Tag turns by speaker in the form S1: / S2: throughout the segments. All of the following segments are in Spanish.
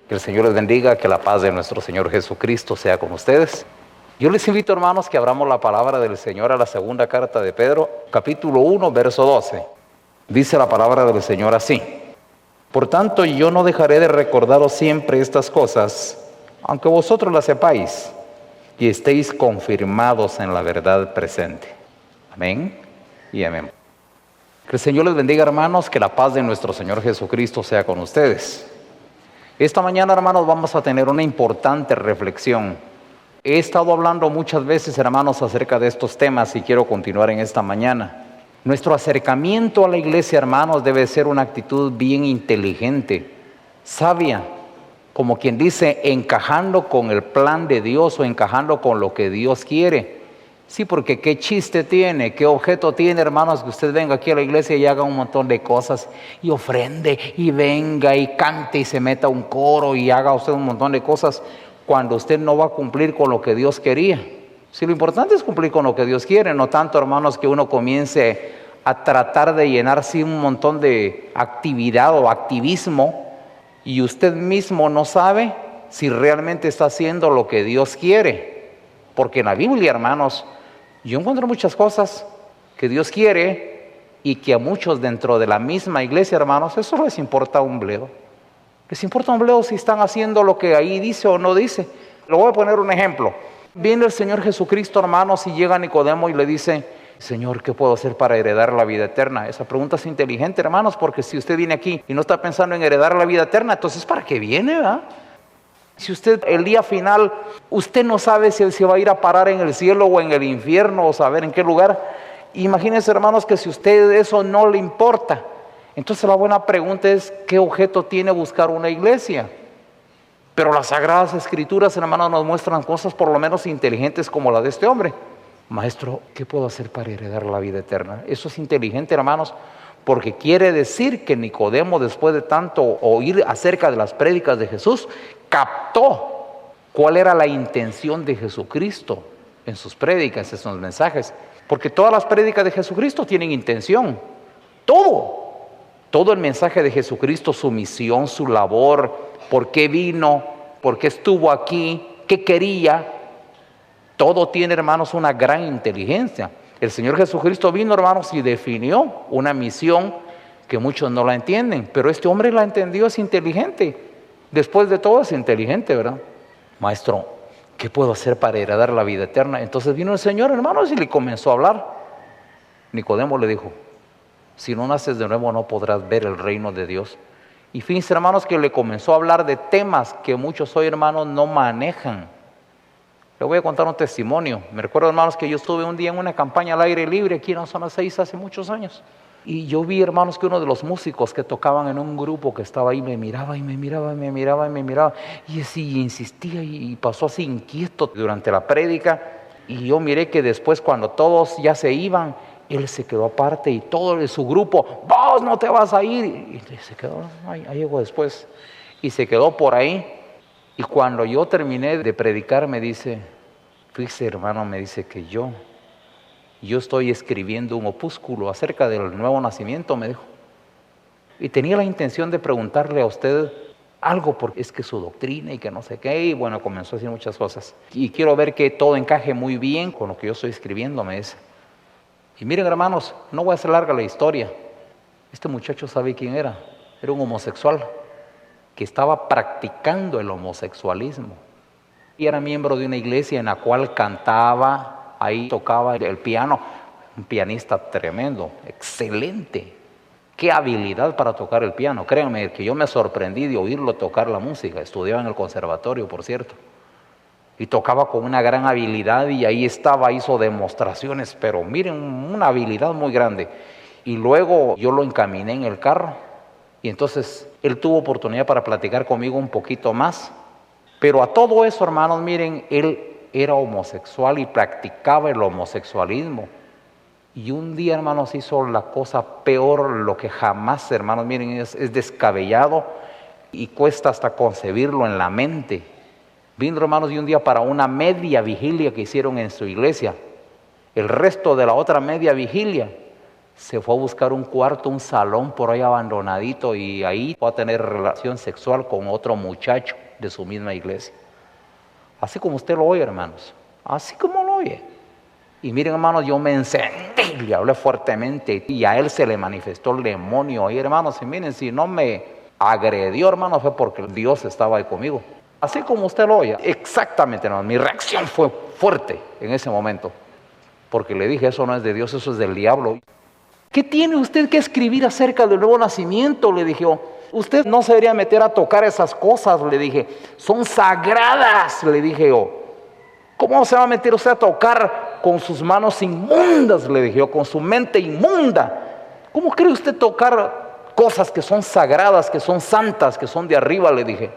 S1: Que el Señor les bendiga, que la paz de nuestro Señor Jesucristo sea con ustedes. Yo les invito, hermanos, que abramos la palabra del Señor a la segunda carta de Pedro, capítulo 1, verso 12. Dice la palabra del Señor así: Por tanto, yo no dejaré de recordaros siempre estas cosas, aunque vosotros las sepáis y estéis confirmados en la verdad presente. Amén y amén. Que el Señor les bendiga, hermanos, que la paz de nuestro Señor Jesucristo sea con ustedes. Esta mañana, hermanos, vamos a tener una importante reflexión. He estado hablando muchas veces, hermanos, acerca de estos temas y quiero continuar en esta mañana. Nuestro acercamiento a la iglesia, hermanos, debe ser una actitud bien inteligente, sabia, como quien dice, encajando con el plan de Dios o encajando con lo que Dios quiere. Sí, porque qué chiste tiene, qué objeto tiene, hermanos, que usted venga aquí a la iglesia y haga un montón de cosas y ofrende y venga y cante y se meta a un coro y haga usted un montón de cosas cuando usted no va a cumplir con lo que Dios quería. Sí, lo importante es cumplir con lo que Dios quiere, no tanto, hermanos, que uno comience a tratar de llenarse un montón de actividad o activismo y usted mismo no sabe si realmente está haciendo lo que Dios quiere. Porque en la Biblia, hermanos, yo encuentro muchas cosas que Dios quiere y que a muchos dentro de la misma iglesia, hermanos, eso les importa un bledo. Les importa un bledo si están haciendo lo que ahí dice o no dice. Le voy a poner un ejemplo. Viene el Señor Jesucristo, hermanos, y llega Nicodemo y le dice: Señor, ¿qué puedo hacer para heredar la vida eterna? Esa pregunta es inteligente, hermanos, porque si usted viene aquí y no está pensando en heredar la vida eterna, entonces ¿para qué viene, verdad? Si usted el día final, usted no sabe si se va a ir a parar en el cielo o en el infierno o saber en qué lugar. Imagínense, hermanos, que si usted eso no le importa, entonces la buena pregunta es: ¿qué objeto tiene buscar una iglesia? Pero las Sagradas Escrituras, hermanos, nos muestran cosas por lo menos inteligentes como la de este hombre. Maestro, ¿qué puedo hacer para heredar la vida eterna? Eso es inteligente, hermanos, porque quiere decir que Nicodemo, después de tanto oír acerca de las prédicas de Jesús, captó cuál era la intención de Jesucristo en sus prédicas, en sus mensajes. Porque todas las prédicas de Jesucristo tienen intención. Todo el mensaje de Jesucristo, su misión, su labor, por qué vino, por qué estuvo aquí, qué quería. Todo tiene, hermanos, una gran inteligencia. El Señor Jesucristo vino, hermanos, y definió una misión que muchos no la entienden, pero este hombre la entendió, es inteligente. Después de todo es inteligente, ¿verdad? Maestro, ¿qué puedo hacer para heredar la vida eterna? Entonces vino el Señor, hermanos, y le comenzó a hablar. Nicodemo le dijo: si no naces de nuevo no podrás ver el reino de Dios. Y fíjense, hermanos, que le comenzó a hablar de temas que muchos hoy, hermanos, no manejan. Le voy a contar un testimonio. Me recuerdo, hermanos, que yo estuve un día en una campaña al aire libre aquí en la zona 6 hace muchos años. Y yo vi, hermanos, que uno de los músicos que tocaban en un grupo que estaba ahí me miraba y me miraba y me miraba y me miraba. Y así insistía y pasó así inquieto durante la prédica. Y yo miré que después, cuando todos ya se iban, él se quedó aparte y todo su grupo: vos no te vas a ir. Y se quedó, ahí llegó después. Y se quedó por ahí. Y cuando yo terminé de predicar, me dice: fíjese, hermano, me dice que yo estoy escribiendo un opúsculo acerca del nuevo nacimiento, me dijo. Y tenía la intención de preguntarle a usted algo, porque es que su doctrina y que no sé qué, y bueno, comenzó a decir muchas cosas. Y quiero ver que todo encaje muy bien con lo que yo estoy escribiendo, me dice. Y miren, hermanos, no voy a hacer larga la historia. Este muchacho sabe quién era. Era un homosexual que estaba practicando el homosexualismo. Y era miembro de una iglesia en la cual cantaba, ahí tocaba el piano. Un pianista tremendo, excelente. Qué habilidad para tocar el piano. Créanme que yo me sorprendí de oírlo tocar la música. Estudiaba en el conservatorio, por cierto. Y tocaba con una gran habilidad y ahí estaba, hizo demostraciones, pero miren, una habilidad muy grande. Y luego yo lo encaminé en el carro. Y entonces él tuvo oportunidad para platicar conmigo un poquito más. Pero a todo eso, hermanos, miren, él era homosexual y practicaba el homosexualismo. Y un día, hermanos, hizo la cosa peor, lo que jamás, hermanos, miren, es descabellado y cuesta hasta concebirlo en la mente. Vino, hermanos, y un día para una media vigilia que hicieron en su iglesia. El resto de la otra media vigilia se fue a buscar un cuarto, un salón por ahí abandonadito y ahí fue a tener relación sexual con otro muchacho de su misma iglesia. Así como usted lo oye, hermanos, así como lo oye. Y miren, hermanos, yo me encendí, le hablé fuertemente y a él se le manifestó el demonio. Y hermanos, y miren, si no me agredió, hermanos, fue porque Dios estaba ahí conmigo. Así como usted lo oye, exactamente, hermanos, mi reacción fue fuerte en ese momento. Porque le dije, eso no es de Dios, eso es del diablo. ¿Qué tiene usted que escribir acerca del nuevo nacimiento? Le dije yo. Usted no se debería meter a tocar esas cosas, le dije. Son sagradas, le dije yo. ¿Cómo se va a meter usted a tocar con sus manos inmundas? Le dije yo, con su mente inmunda. ¿Cómo cree usted tocar cosas que son sagradas, que son santas, que son de arriba? Le dije.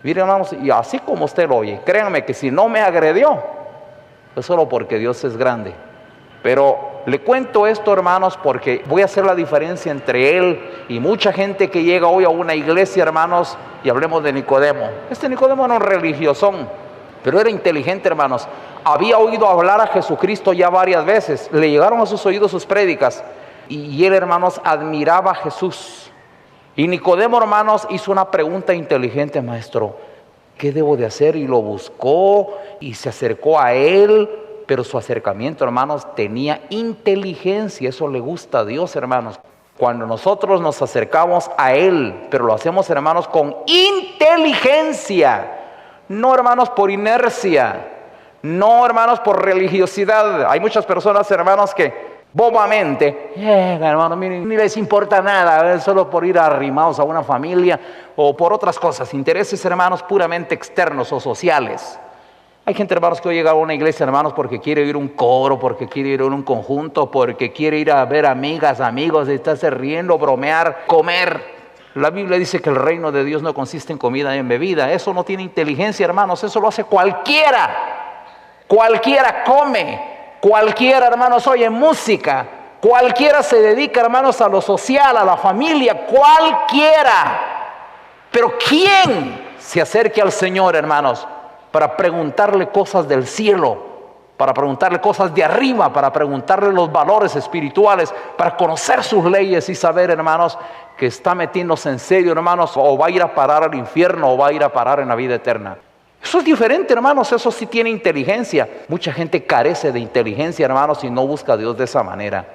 S1: Mire, hermanos, y así como usted lo oye, créanme que si no me agredió, es solo porque Dios es grande. Pero le cuento esto, hermanos, porque voy a hacer la diferencia entre él y mucha gente que llega hoy a una iglesia, hermanos, y hablemos de Nicodemo. Este Nicodemo era un religiosón, pero era inteligente, hermanos. Había oído hablar a Jesucristo ya varias veces. Le llegaron a sus oídos sus prédicas. Y él, hermanos, admiraba a Jesús. Y Nicodemo, hermanos, hizo una pregunta inteligente: maestro, ¿qué debo de hacer? Y lo buscó y se acercó a él. Pero su acercamiento, hermanos, tenía inteligencia. Eso le gusta a Dios, hermanos. Cuando nosotros nos acercamos a Él, pero lo hacemos, hermanos, con inteligencia. No, hermanos, por inercia. No, hermanos, por religiosidad. Hay muchas personas, hermanos, que bobamente, hermanos, miren, ni les importa nada, solo por ir arrimados a una familia o por otras cosas. Intereses, hermanos, puramente externos o sociales. Hay gente, hermanos, que hoy llega a una iglesia, hermanos, porque quiere ir a un coro, porque quiere ir a un conjunto, porque quiere ir a ver amigas, amigos, estarse riendo, bromear, comer. La Biblia dice que el reino de Dios no consiste en comida y en bebida. Eso no tiene inteligencia, hermanos, eso lo hace cualquiera. Cualquiera come, cualquiera, hermanos, oye música, cualquiera se dedica, hermanos, a lo social, a la familia, cualquiera. Pero ¿quién se acerque al Señor, hermanos, para preguntarle cosas del cielo, para preguntarle cosas de arriba, para preguntarle los valores espirituales, para conocer sus leyes y saber, hermanos, que está metiéndose en serio, hermanos, o va a ir a parar al infierno o va a ir a parar en la vida eterna? Eso es diferente, hermanos, eso sí tiene inteligencia. Mucha gente carece de inteligencia, hermanos, y no busca a Dios de esa manera.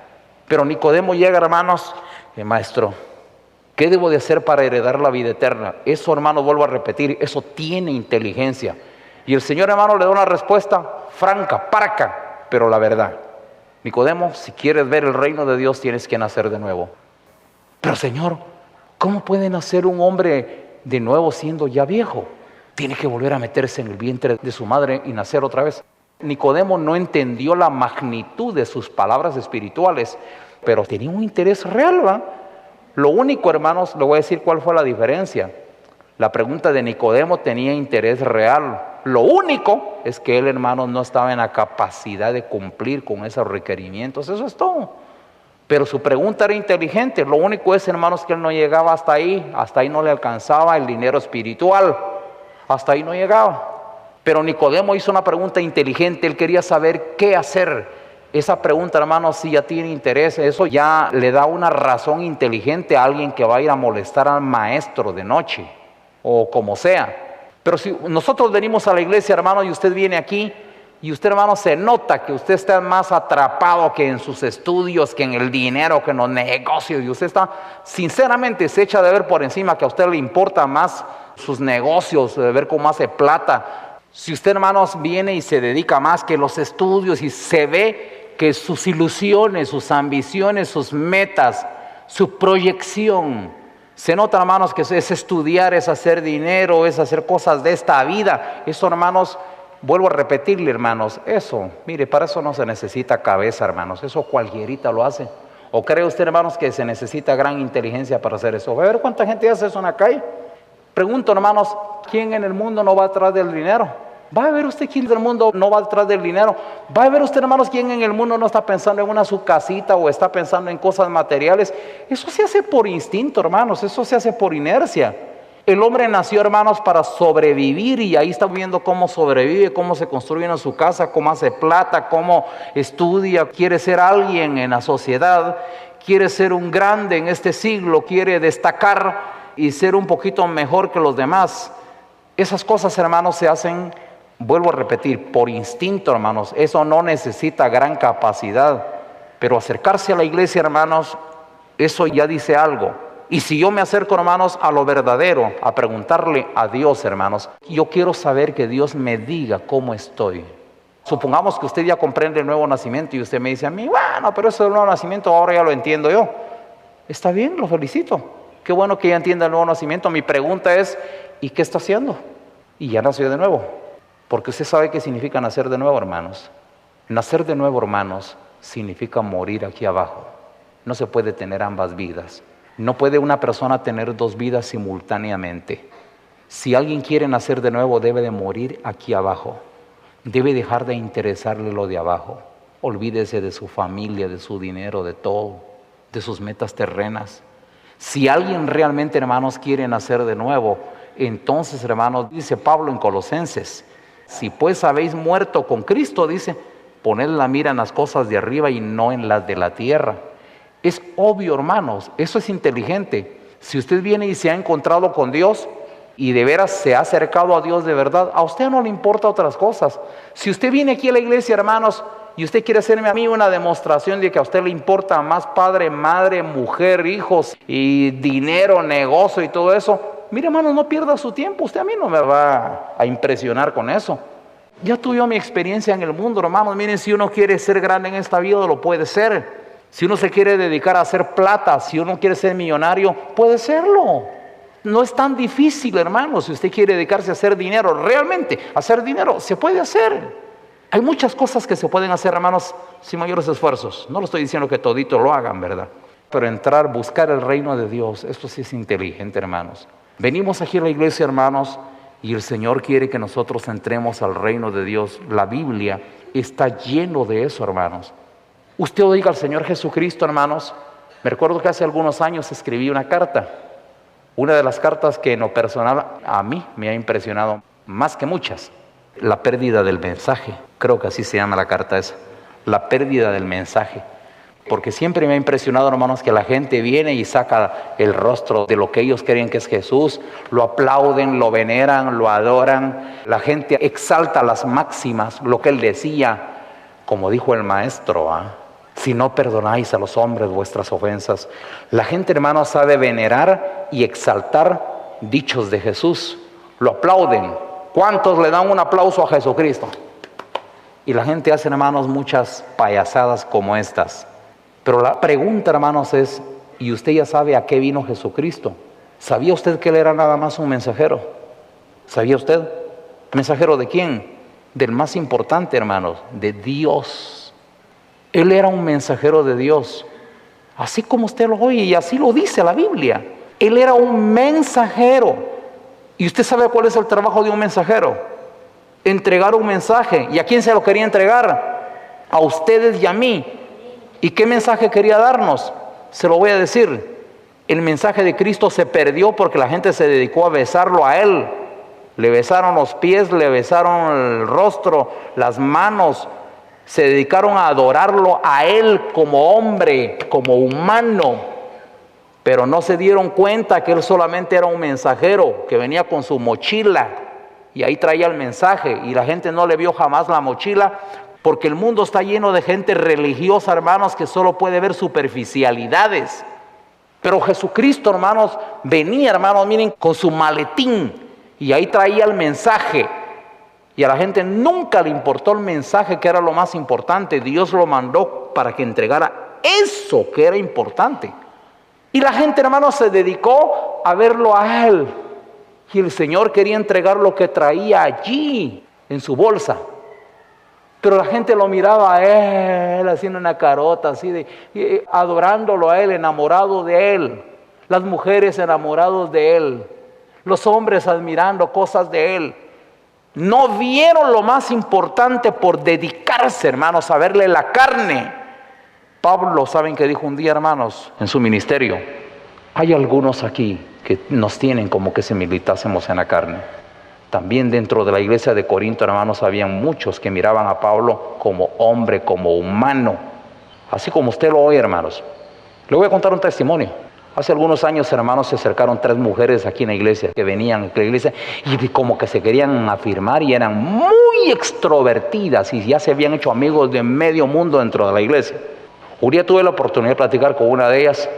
S1: Pero Nicodemo llega, hermanos, maestro, ¿qué debo de hacer para heredar la vida eterna? Eso, hermanos, vuelvo a repetir, eso tiene inteligencia. Y el Señor, hermano, le da una respuesta franca, parca, pero la verdad. Nicodemo, si quieres ver el reino de Dios, tienes que nacer de nuevo. Pero Señor, ¿cómo puede nacer un hombre de nuevo siendo ya viejo? Tiene que volver a meterse en el vientre de su madre y nacer otra vez. Nicodemo no entendió la magnitud de sus palabras espirituales, pero tenía un interés real, ¿va? Lo único, hermanos, le voy a decir cuál fue la diferencia. La pregunta de Nicodemo tenía interés real. Lo único es que él, hermanos, no estaba en la capacidad de cumplir con esos requerimientos. Eso es todo. Pero su pregunta era inteligente. Lo único es, hermanos, que él no llegaba hasta ahí. Hasta ahí no le alcanzaba el dinero espiritual. Hasta ahí no llegaba. Pero Nicodemo hizo una pregunta inteligente. Él quería saber qué hacer. Esa pregunta, hermanos, sí ya tiene interés. Eso ya le da una razón inteligente a alguien que va a ir a molestar al maestro de noche, o como sea. Pero si nosotros venimos a la iglesia, hermano, y usted viene aquí, y usted, hermano, se nota que usted está más atrapado que en sus estudios, que en el dinero, que en los negocios, y usted está, sinceramente, se echa de ver por encima que a usted le importa más sus negocios, de ver cómo hace plata. Si usted, hermanos, viene y se dedica más que los estudios y se ve que sus ilusiones, sus ambiciones, sus metas, su proyección, se nota, hermanos, que es estudiar, es hacer dinero, es hacer cosas de esta vida. Eso, hermanos, vuelvo a repetirle, hermanos, eso, mire, para eso no se necesita cabeza, hermanos. Eso cualquierita lo hace. ¿O cree usted, hermanos, que se necesita gran inteligencia para hacer eso? ¿Va a ver cuánta gente hace eso en la calle? Pregunto, hermanos, ¿quién en el mundo no va atrás del dinero? ¿Va a ver usted quién del mundo no va detrás del dinero? ¿Va a ver usted, hermanos, quién en el mundo no está pensando en su casita o está pensando en cosas materiales? Eso se hace por instinto, hermanos, eso se hace por inercia. El hombre nació, hermanos, para sobrevivir y ahí está viendo cómo sobrevive, cómo se construye en su casa, cómo hace plata, cómo estudia, quiere ser alguien en la sociedad. quiere ser un grande en este siglo, quiere destacar y ser un poquito mejor que los demás. Esas cosas, hermanos, se hacen, vuelvo a repetir, por instinto, hermanos. Eso no necesita gran capacidad. Pero acercarse a la iglesia, hermanos, eso ya dice algo. Y si yo me acerco, hermanos, a lo verdadero, a preguntarle a Dios, hermanos, yo quiero saber que Dios me diga cómo estoy. Supongamos que usted ya comprende el nuevo nacimiento y usted me dice a mí, bueno, pero eso del nuevo nacimiento ahora ya lo entiendo yo. Está bien, lo felicito. Qué bueno que ya entienda el nuevo nacimiento. Mi pregunta es, ¿y qué está haciendo? Y ya nació de nuevo. Porque usted sabe qué significa nacer de nuevo, hermanos. Nacer de nuevo, hermanos, significa morir aquí abajo. No se puede tener ambas vidas. No puede una persona tener dos vidas simultáneamente. Si alguien quiere nacer de nuevo, debe de morir aquí abajo. Debe dejar de interesarle lo de abajo. Olvídese de su familia, de su dinero, de todo, de sus metas terrenas. Si alguien realmente, hermanos, quiere nacer de nuevo, entonces, hermanos, dice Pablo en Colosenses, si pues habéis muerto con Cristo, dice, poned la mira en las cosas de arriba y no en las de la tierra. Es obvio, hermanos, eso es inteligente. Si usted viene y se ha encontrado con Dios y de veras se ha acercado a Dios de verdad, a usted no le importa otras cosas. Si usted viene aquí a la iglesia, hermanos, y usted quiere hacerme a mí una demostración de que a usted le importa más padre, madre, mujer, hijos y dinero, negocio y todo eso, mire, hermano, no pierda su tiempo. Usted a mí no me va a impresionar con eso. Ya tuve mi experiencia en el mundo, hermanos. Miren, si uno quiere ser grande en esta vida, lo puede ser. Si uno se quiere dedicar a hacer plata, si uno quiere ser millonario, puede serlo. No es tan difícil, hermanos. Si usted quiere dedicarse a hacer dinero, realmente hacer dinero, se puede hacer. Hay muchas cosas que se pueden hacer, hermanos, sin mayores esfuerzos. No lo estoy diciendo que todito lo hagan, ¿verdad? Pero entrar, buscar el reino de Dios, esto sí es inteligente, hermanos. Venimos aquí a la iglesia, hermanos, y el Señor quiere que nosotros entremos al reino de Dios. La Biblia está lleno de eso, hermanos. Usted oiga al Señor Jesucristo, hermanos. Me recuerdo que hace algunos años escribí una carta. Una de las cartas que en lo personal a mí me ha impresionado más que muchas. La pérdida del mensaje. Creo que así se llama la carta esa. La pérdida del mensaje. Porque siempre me ha impresionado, hermanos, que la gente viene y saca el rostro de lo que ellos creen que es Jesús, lo aplauden, lo veneran, lo adoran. La gente exalta las máximas, lo que él decía, como dijo el maestro, si no perdonáis a los hombres vuestras ofensas. La gente, hermanos, sabe venerar y exaltar dichos de Jesús. Lo aplauden. ¿Cuántos le dan un aplauso a Jesucristo? Y la gente hace, hermanos, muchas payasadas como estas. Pero la pregunta, hermanos, es, ¿y usted ya sabe a qué vino Jesucristo? ¿Sabía usted que él era nada más un mensajero? ¿Sabía usted? ¿Mensajero de quién? Del más importante, hermanos, de Dios. Él era un mensajero de Dios. Así como usted lo oye y así lo dice la Biblia. Él era un mensajero. ¿Y usted sabe cuál es el trabajo de un mensajero? Entregar un mensaje. ¿Y a quién se lo quería entregar? A ustedes y a mí. ¿Y qué mensaje quería darnos? Se lo voy a decir. El mensaje de Cristo se perdió porque la gente se dedicó a besarlo a Él. Le besaron los pies, le besaron el rostro, las manos. Se dedicaron a adorarlo a Él como hombre, como humano. Pero no se dieron cuenta que Él solamente era un mensajero que venía con su mochila y ahí traía el mensaje. Y la gente no le vio jamás la mochila. Porque el mundo está lleno de gente religiosa, hermanos, que solo puede ver superficialidades. Pero Jesucristo, hermanos, venía, hermanos, miren, con su maletín. Y ahí traía el mensaje. Y a la gente nunca le importó el mensaje, que era lo más importante. Dios lo mandó para que entregara eso que era importante. Y la gente, hermanos, se dedicó a verlo a Él. Y el Señor quería entregar lo que traía allí, en su bolsa. Pero la gente lo miraba a Él, haciendo una carota, así adorándolo a Él, enamorado de Él. Las mujeres enamorados de Él. Los hombres admirando cosas de Él. No vieron lo más importante por dedicarse, hermanos, a verle la carne. Pablo, ¿saben qué dijo un día, hermanos, en su ministerio? Hay algunos aquí que nos tienen como que si militásemos en la carne. También dentro de la iglesia de Corinto, hermanos, habían muchos que miraban a Pablo como hombre, como humano. Así como usted lo oye, hermanos. Le voy a contar un testimonio. Hace algunos años, hermanos, se acercaron 3 mujeres aquí en la iglesia, que venían a la iglesia y como que se querían afirmar y eran muy extrovertidas y ya se habían hecho amigos de medio mundo dentro de la iglesia. Un día tuve la oportunidad de platicar con una de ellas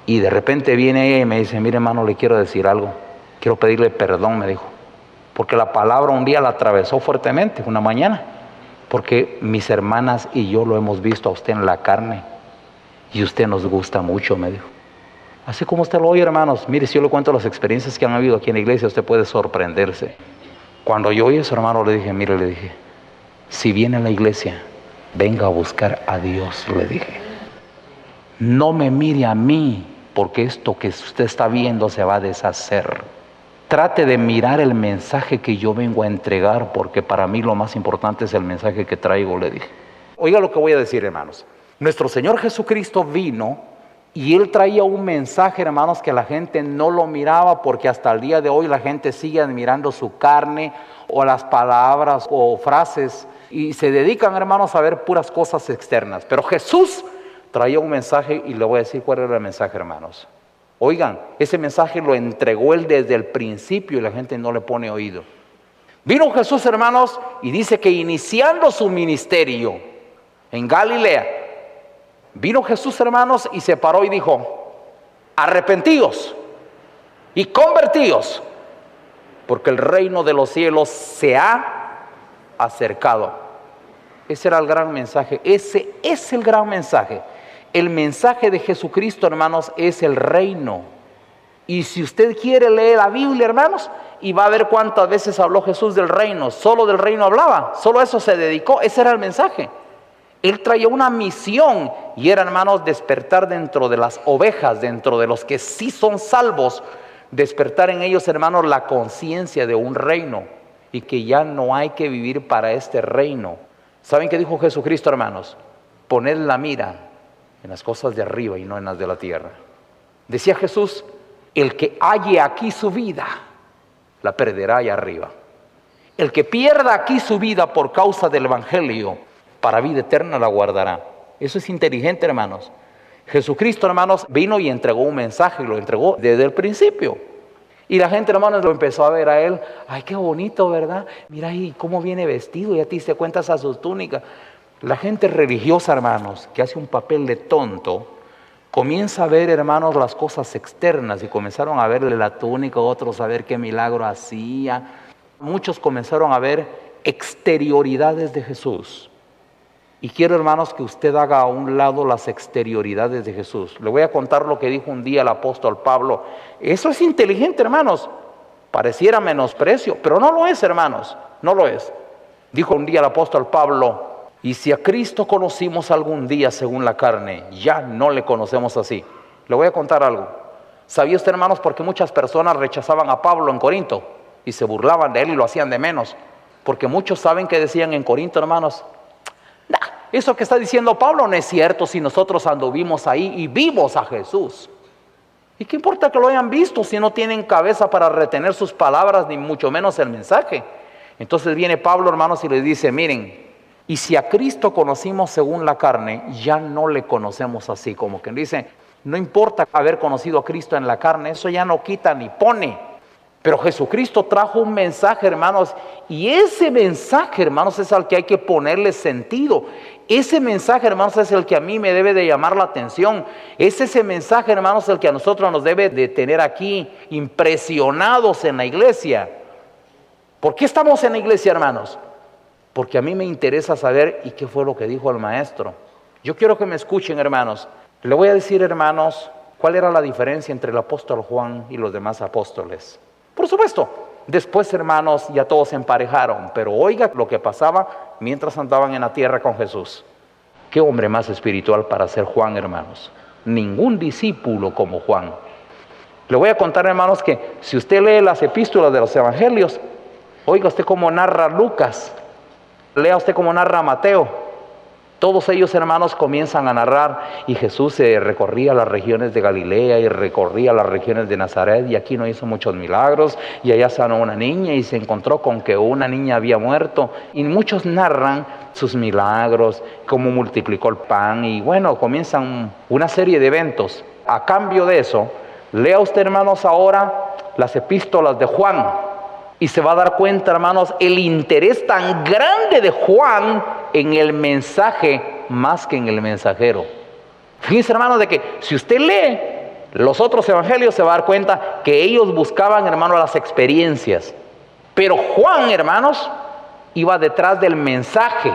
S1: y de repente viene ella y me dice: mire, hermano, le quiero decir algo, quiero pedirle perdón, me dijo, porque la palabra un día la atravesó fuertemente, una mañana, porque mis hermanas y yo lo hemos visto a usted en la carne y usted nos gusta mucho, me dijo. Así como usted lo oye, hermanos, mire, si yo le cuento las experiencias que han habido aquí en la iglesia, usted puede sorprenderse. Cuando yo oí eso, hermano, le dije: mire, le dije, si viene a la iglesia, venga a buscar a Dios, le dije. No me mire a mí, porque esto que usted está viendo se va a deshacer. Trate de mirar el mensaje que yo vengo a entregar, porque para mí lo más importante es el mensaje que traigo, le dije. Oiga lo que voy a decir, hermanos. Nuestro Señor Jesucristo vino y Él traía un mensaje, hermanos, que la gente no lo miraba, porque hasta el día de hoy la gente sigue admirando su carne o las palabras o frases y se dedican, hermanos, a ver puras cosas externas. Pero Jesús traía un mensaje y le voy a decir cuál era el mensaje, hermanos. Oigan, ese mensaje lo entregó Él desde el principio y la gente no le pone oído. Vino Jesús, hermanos, y dice que iniciando su ministerio en Galilea, vino Jesús, hermanos, y se paró y dijo: arrepentíos y convertíos, porque el reino de los cielos se ha acercado. Ese era el gran mensaje, ese es el gran mensaje. El mensaje de Jesucristo, hermanos, es el reino. Y si usted quiere leer la Biblia, hermanos, y va a ver cuántas veces habló Jesús del reino, solo del reino hablaba, solo eso se dedicó, ese era el mensaje. Él traía una misión y era, hermanos, despertar dentro de las ovejas, dentro de los que sí son salvos, despertar en ellos, hermanos, la conciencia de un reino y que ya no hay que vivir para este reino. ¿Saben qué dijo Jesucristo, hermanos? Poned la mira en las cosas de arriba y no en las de la tierra. Decía Jesús: el que halle aquí su vida, la perderá allá arriba. El que pierda aquí su vida por causa del evangelio, para vida eterna la guardará. Eso es inteligente, hermanos. Jesucristo, hermanos, vino y entregó un mensaje, y lo entregó desde el principio. Y la gente, hermanos, lo empezó a ver a Él. Ay, qué bonito, ¿verdad? Mira ahí cómo viene vestido, y a ti te cuentas a su túnica. La gente religiosa, hermanos, que hace un papel de tonto, comienza a ver, hermanos, las cosas externas, y comenzaron a verle la túnica, otros a ver qué milagro hacía. Muchos comenzaron a ver exterioridades de Jesús. Y quiero, hermanos, que usted haga a un lado las exterioridades de Jesús. Le voy a contar lo que dijo un día el apóstol Pablo. Eso es inteligente, hermanos. Pareciera menosprecio, pero no lo es, hermanos. No lo es. Dijo un día el apóstol Pablo: y si a Cristo conocimos algún día según la carne, ya no le conocemos así. Le voy a contar algo. ¿Sabía usted, hermanos, por qué muchas personas rechazaban a Pablo en Corinto y se burlaban de él y lo hacían de menos? Porque muchos saben que decían en Corinto, hermanos: nah, eso que está diciendo Pablo no es cierto si nosotros anduvimos ahí y vimos a Jesús. ¿Y qué importa que lo hayan visto si no tienen cabeza para retener sus palabras, ni mucho menos el mensaje? Entonces viene Pablo, hermanos, y les dice: miren, y si a Cristo conocimos según la carne, ya no le conocemos así. Como que dice, no importa haber conocido a Cristo en la carne, eso ya no quita ni pone. Pero Jesucristo trajo un mensaje, hermanos, y ese mensaje, hermanos, es al que hay que ponerle sentido. Ese mensaje, hermanos, es el que a mí me debe de llamar la atención. Es ese mensaje, hermanos, el que a nosotros nos debe de tener aquí impresionados en la iglesia. ¿Por qué estamos en la iglesia, hermanos? Porque a mí me interesa saber y qué fue lo que dijo el maestro. Yo quiero que me escuchen, hermanos. Le voy a decir, hermanos, cuál era la diferencia entre el apóstol Juan y los demás apóstoles. Por supuesto, después, hermanos, ya todos se emparejaron, pero oiga lo que pasaba mientras andaban en la tierra con Jesús. ¿Qué hombre más espiritual para ser Juan, hermanos? Ningún discípulo como Juan. Le voy a contar, hermanos, que si usted lee las epístolas de los evangelios, oiga usted cómo narra Lucas, lea usted cómo narra Mateo, Todos ellos, hermanos, comienzan a narrar, y Jesús recorría las regiones de Galilea y recorría las regiones de Nazaret, y aquí no hizo muchos milagros, y allá sanó una niña y se encontró con que una niña había muerto, y muchos narran sus milagros, cómo multiplicó el pan, y bueno, comienzan una serie de eventos. A cambio de eso, lea usted, hermanos, ahora las epístolas de Juan, y se va a dar cuenta, hermanos, el interés tan grande de Juan en el mensaje más que en el mensajero. Fíjense, hermanos, de que si usted lee los otros evangelios se va a dar cuenta que ellos buscaban, hermanos, las experiencias. Pero Juan, hermanos, iba detrás del mensaje.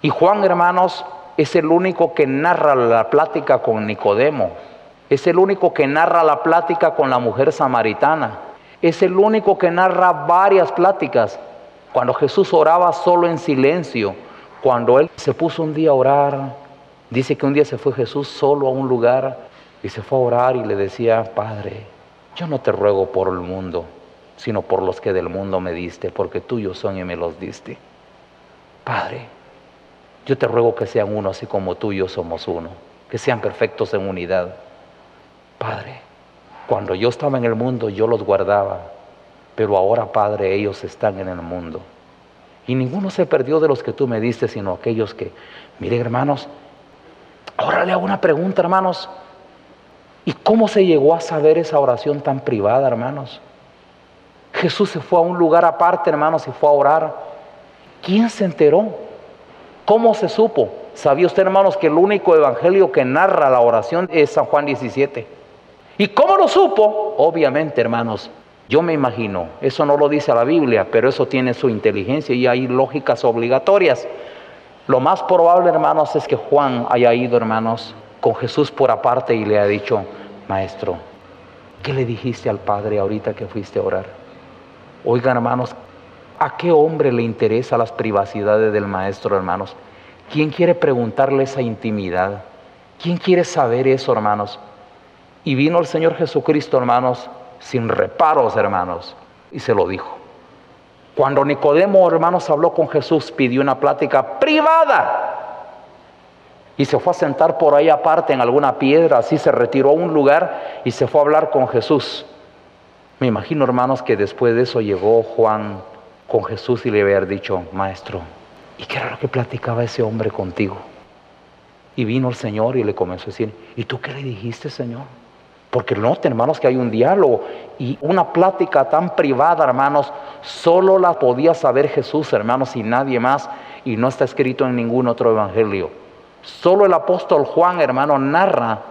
S1: Y Juan, hermanos, es el único que narra la plática con Nicodemo. Es el único que narra la plática con la mujer samaritana. Es el único que narra varias pláticas. Cuando Jesús oraba solo en silencio, cuando Él se puso un día a orar, dice que un día se fue Jesús solo a un lugar y se fue a orar y le decía: Padre, yo no te ruego por el mundo, sino por los que del mundo me diste, porque tuyos son y me los diste. Padre, yo te ruego que sean uno así como tú y yo somos uno, que sean perfectos en unidad. Padre, cuando yo estaba en el mundo yo los guardaba, pero ahora, Padre, ellos están en el mundo. Y ninguno se perdió de los que tú me diste, sino aquellos que... Miren, hermanos, ahora le hago una pregunta, hermanos. ¿Y cómo se llegó a saber esa oración tan privada, hermanos? Jesús se fue a un lugar aparte, hermanos, y fue a orar. ¿Quién se enteró? ¿Cómo se supo? ¿Sabía usted, hermanos, que el único evangelio que narra la oración es San Juan 17? ¿Y cómo lo supo? Obviamente, hermanos, yo me imagino, eso no lo dice la Biblia, pero eso tiene su inteligencia y hay lógicas obligatorias. Lo más probable, hermanos, es que Juan haya ido, hermanos, con Jesús por aparte y le ha dicho: Maestro, ¿qué le dijiste al Padre ahorita que fuiste a orar? Oigan, hermanos, ¿a qué hombre le interesan las privacidades del Maestro, hermanos? ¿Quién quiere preguntarle esa intimidad? ¿Quién quiere saber eso, hermanos? Y vino el Señor Jesucristo, hermanos, sin reparos, hermanos, y se lo dijo. Cuando Nicodemo, hermanos, habló con Jesús, pidió una plática privada y se fue a sentar por ahí aparte en alguna piedra, así se retiró a un lugar y se fue a hablar con Jesús. Me imagino, hermanos, que después de eso llegó Juan con Jesús y le había dicho: Maestro, ¿y qué era lo que platicaba ese hombre contigo? Y vino el Señor y le comenzó a decir: ¿y tú qué le dijiste, Señor? Porque noten, hermanos, que hay un diálogo y una plática tan privada, hermanos, solo la podía saber Jesús, hermanos, y nadie más, y no está escrito en ningún otro evangelio. Solo el apóstol Juan, hermano, narra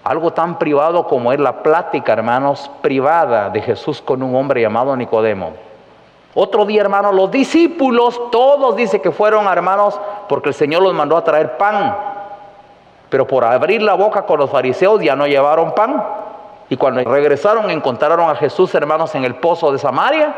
S1: algo tan privado como es la plática, hermanos, privada de Jesús con un hombre llamado Nicodemo. Otro día, hermanos, los discípulos, todos dice que fueron, hermanos, porque el Señor los mandó a traer pan. Pero por abrir la boca con los fariseos ya no llevaron pan. Y cuando regresaron encontraron a Jesús, hermanos, en el pozo de Samaria,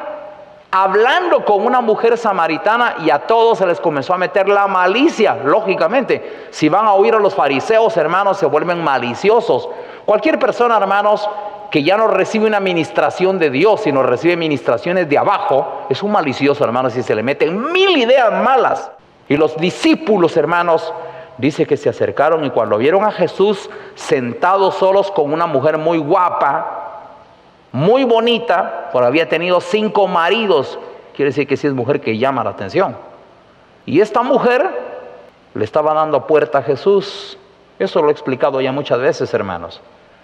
S1: hablando con una mujer samaritana, y a todos se les comenzó a meter la malicia. Lógicamente, si van a oír a los fariseos, hermanos, se vuelven maliciosos. Cualquier persona, hermanos, que ya no recibe una ministración de Dios, sino recibe ministraciones de abajo, es un malicioso, hermanos, y se le meten 1000 ideas malas. Y los discípulos, hermanos, dice que se acercaron y cuando vieron a Jesús sentado solos con una mujer muy guapa, muy bonita, porque había tenido 5 maridos, quiere decir que sí es mujer que llama la atención. Y esta mujer le estaba dando puerta a Jesús. Eso lo he explicado ya muchas veces, hermanos.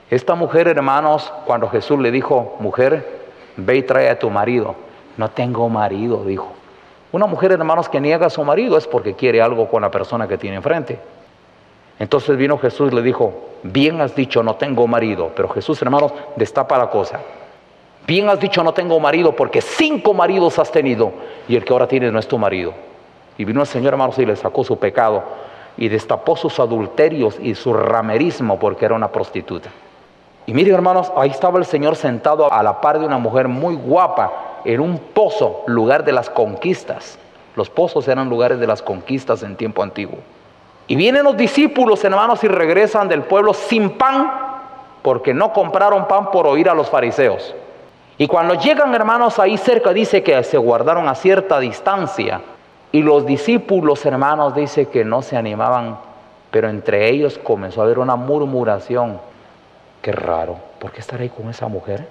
S1: Esta mujer, hermanos, cuando Jesús le dijo: mujer, ve y trae a tu marido. No tengo marido, dijo. Una mujer, hermanos, que niega a su marido es porque quiere algo con la persona que tiene enfrente. Entonces vino Jesús y le dijo: bien has dicho, no tengo marido. Pero Jesús, hermanos, destapa la cosa. Bien has dicho, no tengo marido, porque 5 maridos has tenido y el que ahora tienes no es tu marido. Y vino el Señor, hermanos, y le sacó su pecado y destapó sus adulterios y su ramerismo, porque era una prostituta. Y miren, hermanos, ahí estaba el Señor sentado a la par de una mujer muy guapa en un pozo, lugar de las conquistas. Los pozos eran lugares de las conquistas en tiempo antiguo. Y vienen los discípulos, hermanos, y regresan del pueblo sin pan, porque no compraron pan por oír a los fariseos. Y cuando llegan, hermanos, ahí cerca dice que se guardaron a cierta distancia. Y los discípulos, hermanos, dice que no se animaban, pero entre ellos comenzó a haber una murmuración. Qué raro, ¿por qué estar ahí con esa mujer?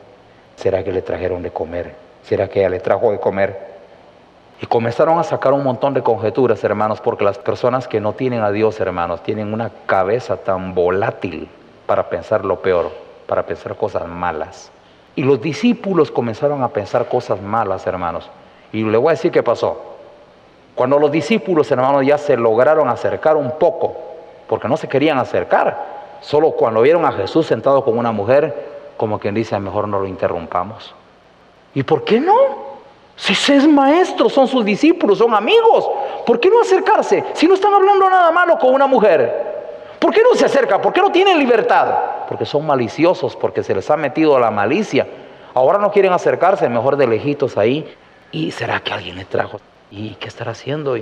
S1: ¿Será que le trajeron de comer? ¿Será que ella le trajo de comer? Y comenzaron a sacar un montón de conjeturas, hermanos, porque las personas que no tienen a Dios, hermanos, tienen una cabeza tan volátil para pensar lo peor, para pensar cosas malas. Y los discípulos comenzaron a pensar cosas malas, hermanos. Y le voy a decir qué pasó. Cuando los discípulos, hermanos, ya se lograron acercar un poco, porque no se querían acercar, solo cuando vieron a Jesús sentado con una mujer, como quien dice, mejor no lo interrumpamos. ¿Y por qué no? Si es maestro, son sus discípulos, son amigos, ¿por qué no acercarse? Si no están hablando nada malo con una mujer, ¿por qué no se acercan? ¿Por qué no tienen libertad? Porque son maliciosos, porque se les ha metido la malicia. Ahora no quieren acercarse, mejor de lejitos ahí. ¿Y será que alguien le trajo? ¿Y qué estará haciendo?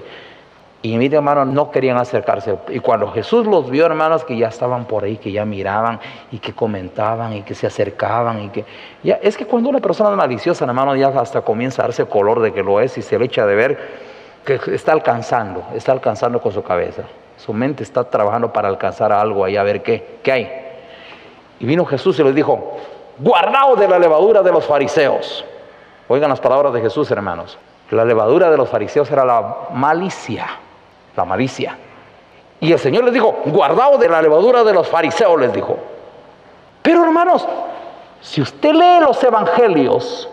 S1: Y mis hermanos no querían acercarse. Y cuando Jesús los vio, hermanos, que ya estaban por ahí, que ya miraban y que comentaban y que se acercaban. Es que cuando una persona es maliciosa, hermanos, ya hasta comienza a darse color de que lo es y se le echa de ver que está alcanzando con su cabeza. Su mente está trabajando para alcanzar algo ahí, a ver qué hay. Y vino Jesús y les dijo, guardaos de la levadura de los fariseos. Oigan las palabras de Jesús, hermanos. La levadura de los fariseos era la malicia. La malicia. Y el Señor les dijo, guardaos de la levadura de los fariseos, les dijo. Pero hermanos, si usted lee los evangelios,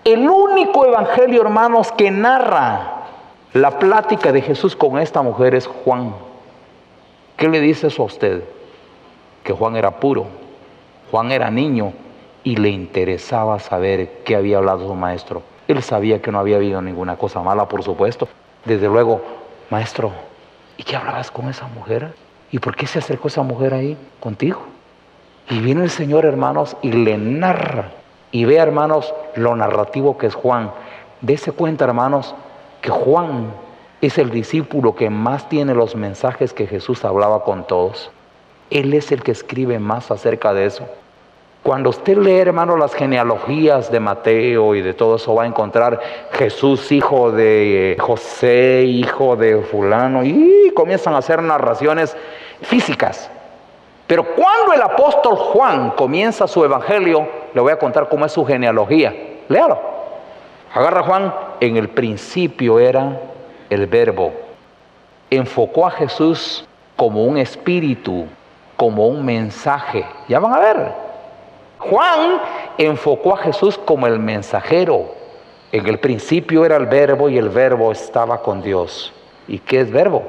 S1: el único evangelio, hermanos, que narra la plática de Jesús con esta mujer es Juan. ¿Qué le dice eso a usted? Que Juan era puro, Juan era niño y le interesaba saber qué había hablado su maestro. Él sabía que no había habido ninguna cosa mala, por supuesto. Desde luego, maestro, ¿y qué hablabas con esa mujer? ¿Y por qué se acercó esa mujer ahí contigo? Y viene el Señor, hermanos, y le narra. Y ve, hermanos, lo narrativo que es Juan. Dese cuenta, hermanos, que Juan es el discípulo que más tiene los mensajes que Jesús hablaba con todos. Él es el que escribe más acerca de eso. Cuando usted lee, hermano, las genealogías de Mateo y de todo eso, va a encontrar Jesús, hijo de José, hijo de fulano, y comienzan a hacer narraciones físicas. Pero cuando el apóstol Juan comienza su evangelio, le voy a contar cómo es su genealogía. Léalo. Agarra Juan, en el principio era el Verbo. Enfocó a Jesús como un espíritu, como un mensaje. Ya van a ver. Juan enfocó a Jesús como el mensajero. En el principio era el Verbo y el Verbo estaba con Dios. ¿Y qué es Verbo?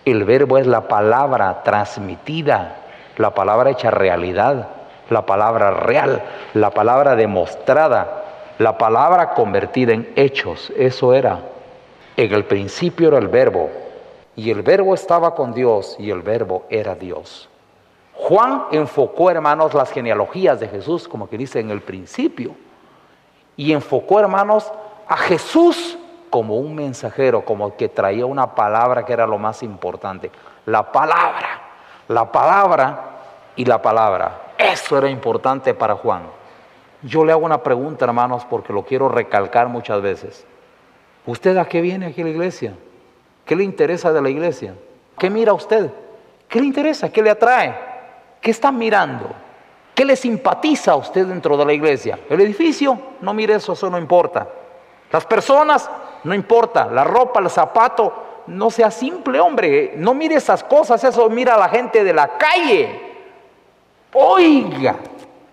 S1: El Verbo es la palabra transmitida, la palabra hecha realidad, la palabra real, la palabra demostrada, la palabra convertida en hechos. Eso era. En el principio era el Verbo y el Verbo estaba con Dios y el Verbo era Dios. Juan enfocó, hermanos, las genealogías de Jesús, como que dice en el principio, y enfocó, hermanos, a Jesús como un mensajero, como que traía una palabra que era lo más importante. La palabra y la palabra. Eso era importante para Juan. Yo le hago una pregunta, hermanos, porque lo quiero recalcar muchas veces. ¿Usted a qué viene aquí a la iglesia? ¿Qué le interesa de la iglesia? ¿Qué mira usted? ¿Qué le interesa? ¿Qué le atrae? ¿Qué está mirando? ¿Qué le simpatiza a usted dentro de la iglesia? ¿El edificio? No mire eso no importa. Las personas, no importa. La ropa, el zapato, no sea simple, hombre. No mire esas cosas, eso mira a la gente de la calle. Oiga,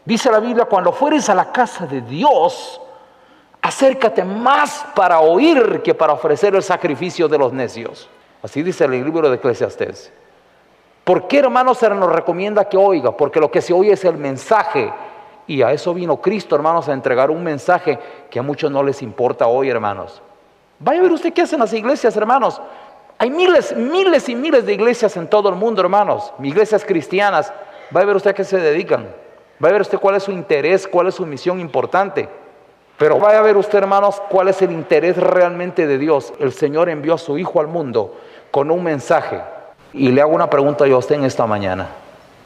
S1: dice la Biblia, cuando fueres a la casa de Dios, acércate más para oír que para ofrecer el sacrificio de los necios. Así dice el libro de Eclesiastés. ¿Por qué, hermanos, se nos recomienda que oiga? Porque lo que se oye es el mensaje. Y a eso vino Cristo, hermanos, a entregar un mensaje que a muchos no les importa hoy, hermanos. Vaya a ver usted qué hacen las iglesias, hermanos. Hay miles y miles de iglesias en todo el mundo, hermanos. Iglesias cristianas. Vaya a ver usted a qué se dedican. Vaya a ver usted cuál es su interés, cuál es su misión importante. Pero vaya a ver usted, hermanos, cuál es el interés realmente de Dios. El Señor envió a su Hijo al mundo con un mensaje. Y le hago una pregunta yo a usted en esta mañana.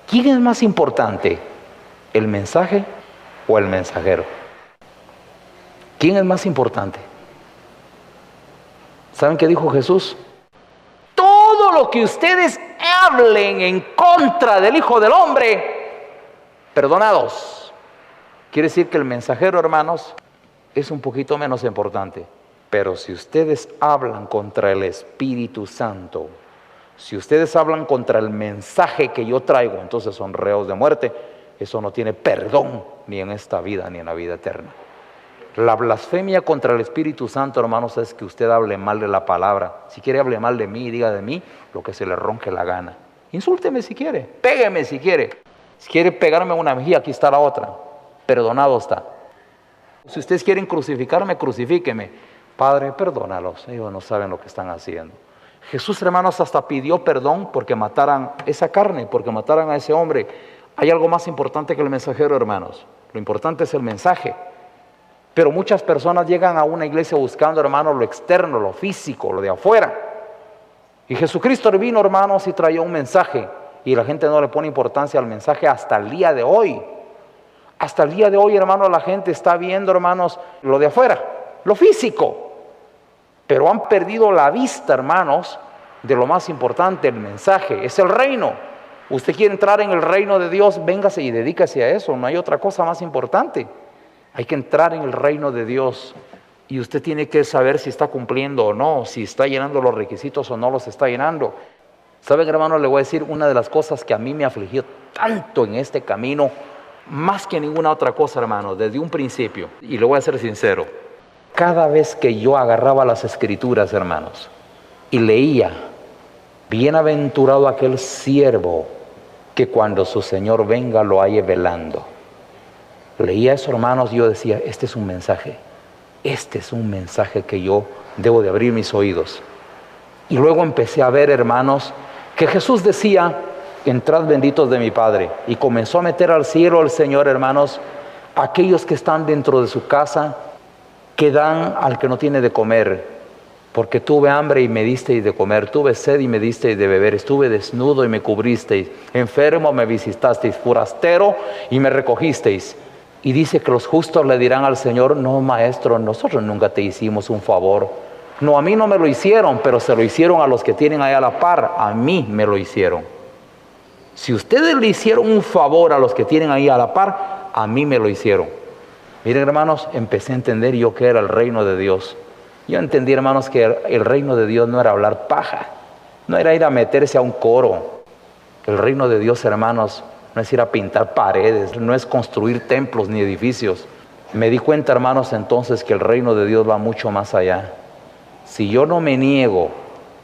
S1: ¿Quién es más importante? ¿El mensaje o el mensajero? ¿Quién es más importante? ¿Saben qué dijo Jesús? Todo lo que ustedes hablen en contra del Hijo del Hombre, perdonados. Quiere decir que el mensajero, hermanos, es un poquito menos importante. Pero si ustedes hablan contra el Espíritu Santo, si ustedes hablan contra el mensaje que yo traigo, entonces son reos de muerte. Eso no tiene perdón ni en esta vida ni en la vida eterna. La blasfemia contra el Espíritu Santo, hermanos, es que usted hable mal de la palabra. Si quiere, hable mal de mí, diga de mí lo que se le ronque la gana. Insúlteme si quiere, pégueme si quiere. Si quiere pegarme una mejilla, aquí está la otra. Perdonado está. Si ustedes quieren crucificarme, crucifíqueme. Padre, perdónalos, ellos no saben lo que están haciendo. Jesús, hermanos, hasta pidió perdón porque mataran esa carne, porque mataran a ese hombre. Hay algo más importante que el mensajero, hermanos. Lo importante es el mensaje. Pero muchas personas llegan a una iglesia buscando, hermanos, lo externo, lo físico, lo de afuera. Y Jesucristo vino, hermanos, y traía un mensaje. Y la gente no le pone importancia al mensaje hasta el día de hoy. Hasta el día de hoy, hermanos, la gente está viendo, hermanos, lo de afuera, lo físico. Pero han perdido la vista, hermanos, de lo más importante, el mensaje. Es el reino. Usted quiere entrar en el reino de Dios, véngase y dedícase a eso. No hay otra cosa más importante. Hay que entrar en el reino de Dios y usted tiene que saber si está cumpliendo o no, si está llenando los requisitos o no los está llenando. ¿Saben, hermano? Le voy a decir una de las cosas que a mí me afligió tanto en este camino, más que ninguna otra cosa, hermano, desde un principio. Y le voy a ser sincero. Cada vez que yo agarraba las Escrituras, hermanos, y leía, bienaventurado aquel siervo que cuando su Señor venga lo halle velando. Leía eso, hermanos, y yo decía, este es un mensaje que yo debo de abrir mis oídos. Y luego empecé a ver, hermanos, que Jesús decía, entrad benditos de mi Padre, y comenzó a meter al cielo el Señor, hermanos, aquellos que están dentro de su casa, que dan al que no tiene de comer, porque tuve hambre y me disteis de comer, tuve sed y me disteis de beber, estuve desnudo y me cubristeis, enfermo me visitasteis, forastero y me recogisteis. Y dice que los justos le dirán al Señor, no, maestro, nosotros nunca te hicimos un favor. No, a mí no me lo hicieron, pero se lo hicieron a los que tienen ahí a la par, a mí me lo hicieron. Si ustedes le hicieron un favor a los que tienen ahí a la par, a mí me lo hicieron. Miren, hermanos, empecé a entender yo qué era el reino de Dios. Yo entendí, hermanos, que el reino de Dios no era hablar paja, no era ir a meterse a un coro. El reino de Dios, hermanos, no es ir a pintar paredes, no es construir templos ni edificios. Me di cuenta, hermanos, entonces que el reino de Dios va mucho más allá. Si yo no me niego,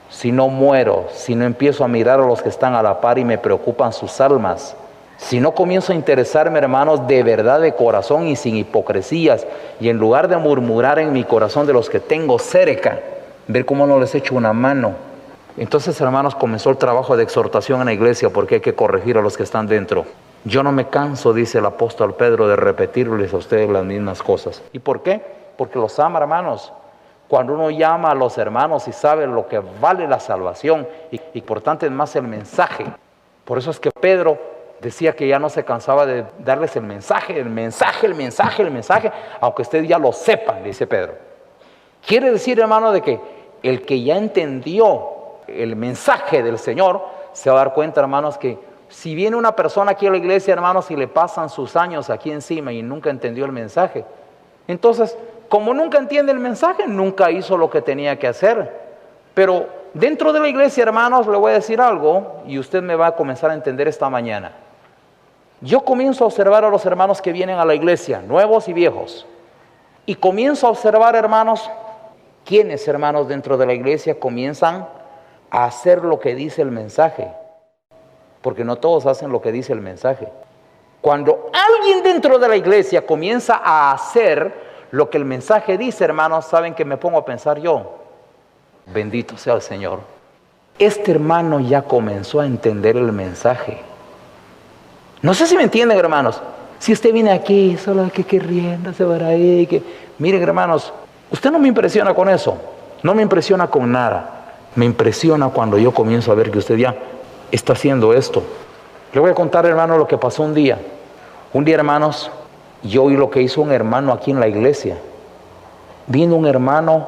S1: si no muero, si no empiezo a mirar a los que están a la par y me preocupan sus almas, si no comienzo a interesarme, hermanos, de verdad, de corazón y sin hipocresías, y en lugar de murmurar en mi corazón de los que tengo cerca, ver cómo no les echo una mano. Entonces, hermanos, comenzó el trabajo de exhortación en la iglesia porque hay que corregir a los que están dentro. Yo no me canso, dice el apóstol Pedro, de repetirles a ustedes las mismas cosas. ¿Y por qué? Porque los ama, hermanos. Cuando uno llama a los hermanos y sabe lo que vale la salvación, y importante es más el mensaje. Por eso es que Pedro decía que ya no se cansaba de darles el mensaje, aunque ustedes ya lo sepan, dice Pedro. Quiere decir, hermano, de que el que ya entendió el mensaje del Señor se va a dar cuenta, hermanos, que si viene una persona aquí a la iglesia, hermanos, y le pasan sus años aquí encima y nunca entendió el mensaje, entonces, como nunca entiende el mensaje, nunca hizo lo que tenía que hacer. Pero dentro de la iglesia, hermanos, le voy a decir algo y usted me va a comenzar a entender esta mañana. Yo comienzo a observar a los hermanos que vienen a la iglesia, nuevos y viejos, y comienzo a observar, hermanos, quiénes, hermanos, dentro de la iglesia comienzan a hacer lo que dice el mensaje, porque no todos hacen lo que dice el mensaje. Cuando alguien dentro de la iglesia comienza a hacer lo que el mensaje dice, hermanos, ¿saben qué me pongo a pensar yo? Bendito sea el Señor. Este hermano ya comenzó a entender el mensaje. No sé si me entienden, hermanos. Si usted viene aquí, solo que riéndase por ahí, que... Miren, hermanos, usted no me impresiona con eso, no me impresiona con nada. Me impresiona cuando yo comienzo a ver que usted ya está haciendo esto. Le voy a contar, hermano, lo que pasó un día. Un día, hermanos, yo oí lo que hizo un hermano aquí en la iglesia. Vino un hermano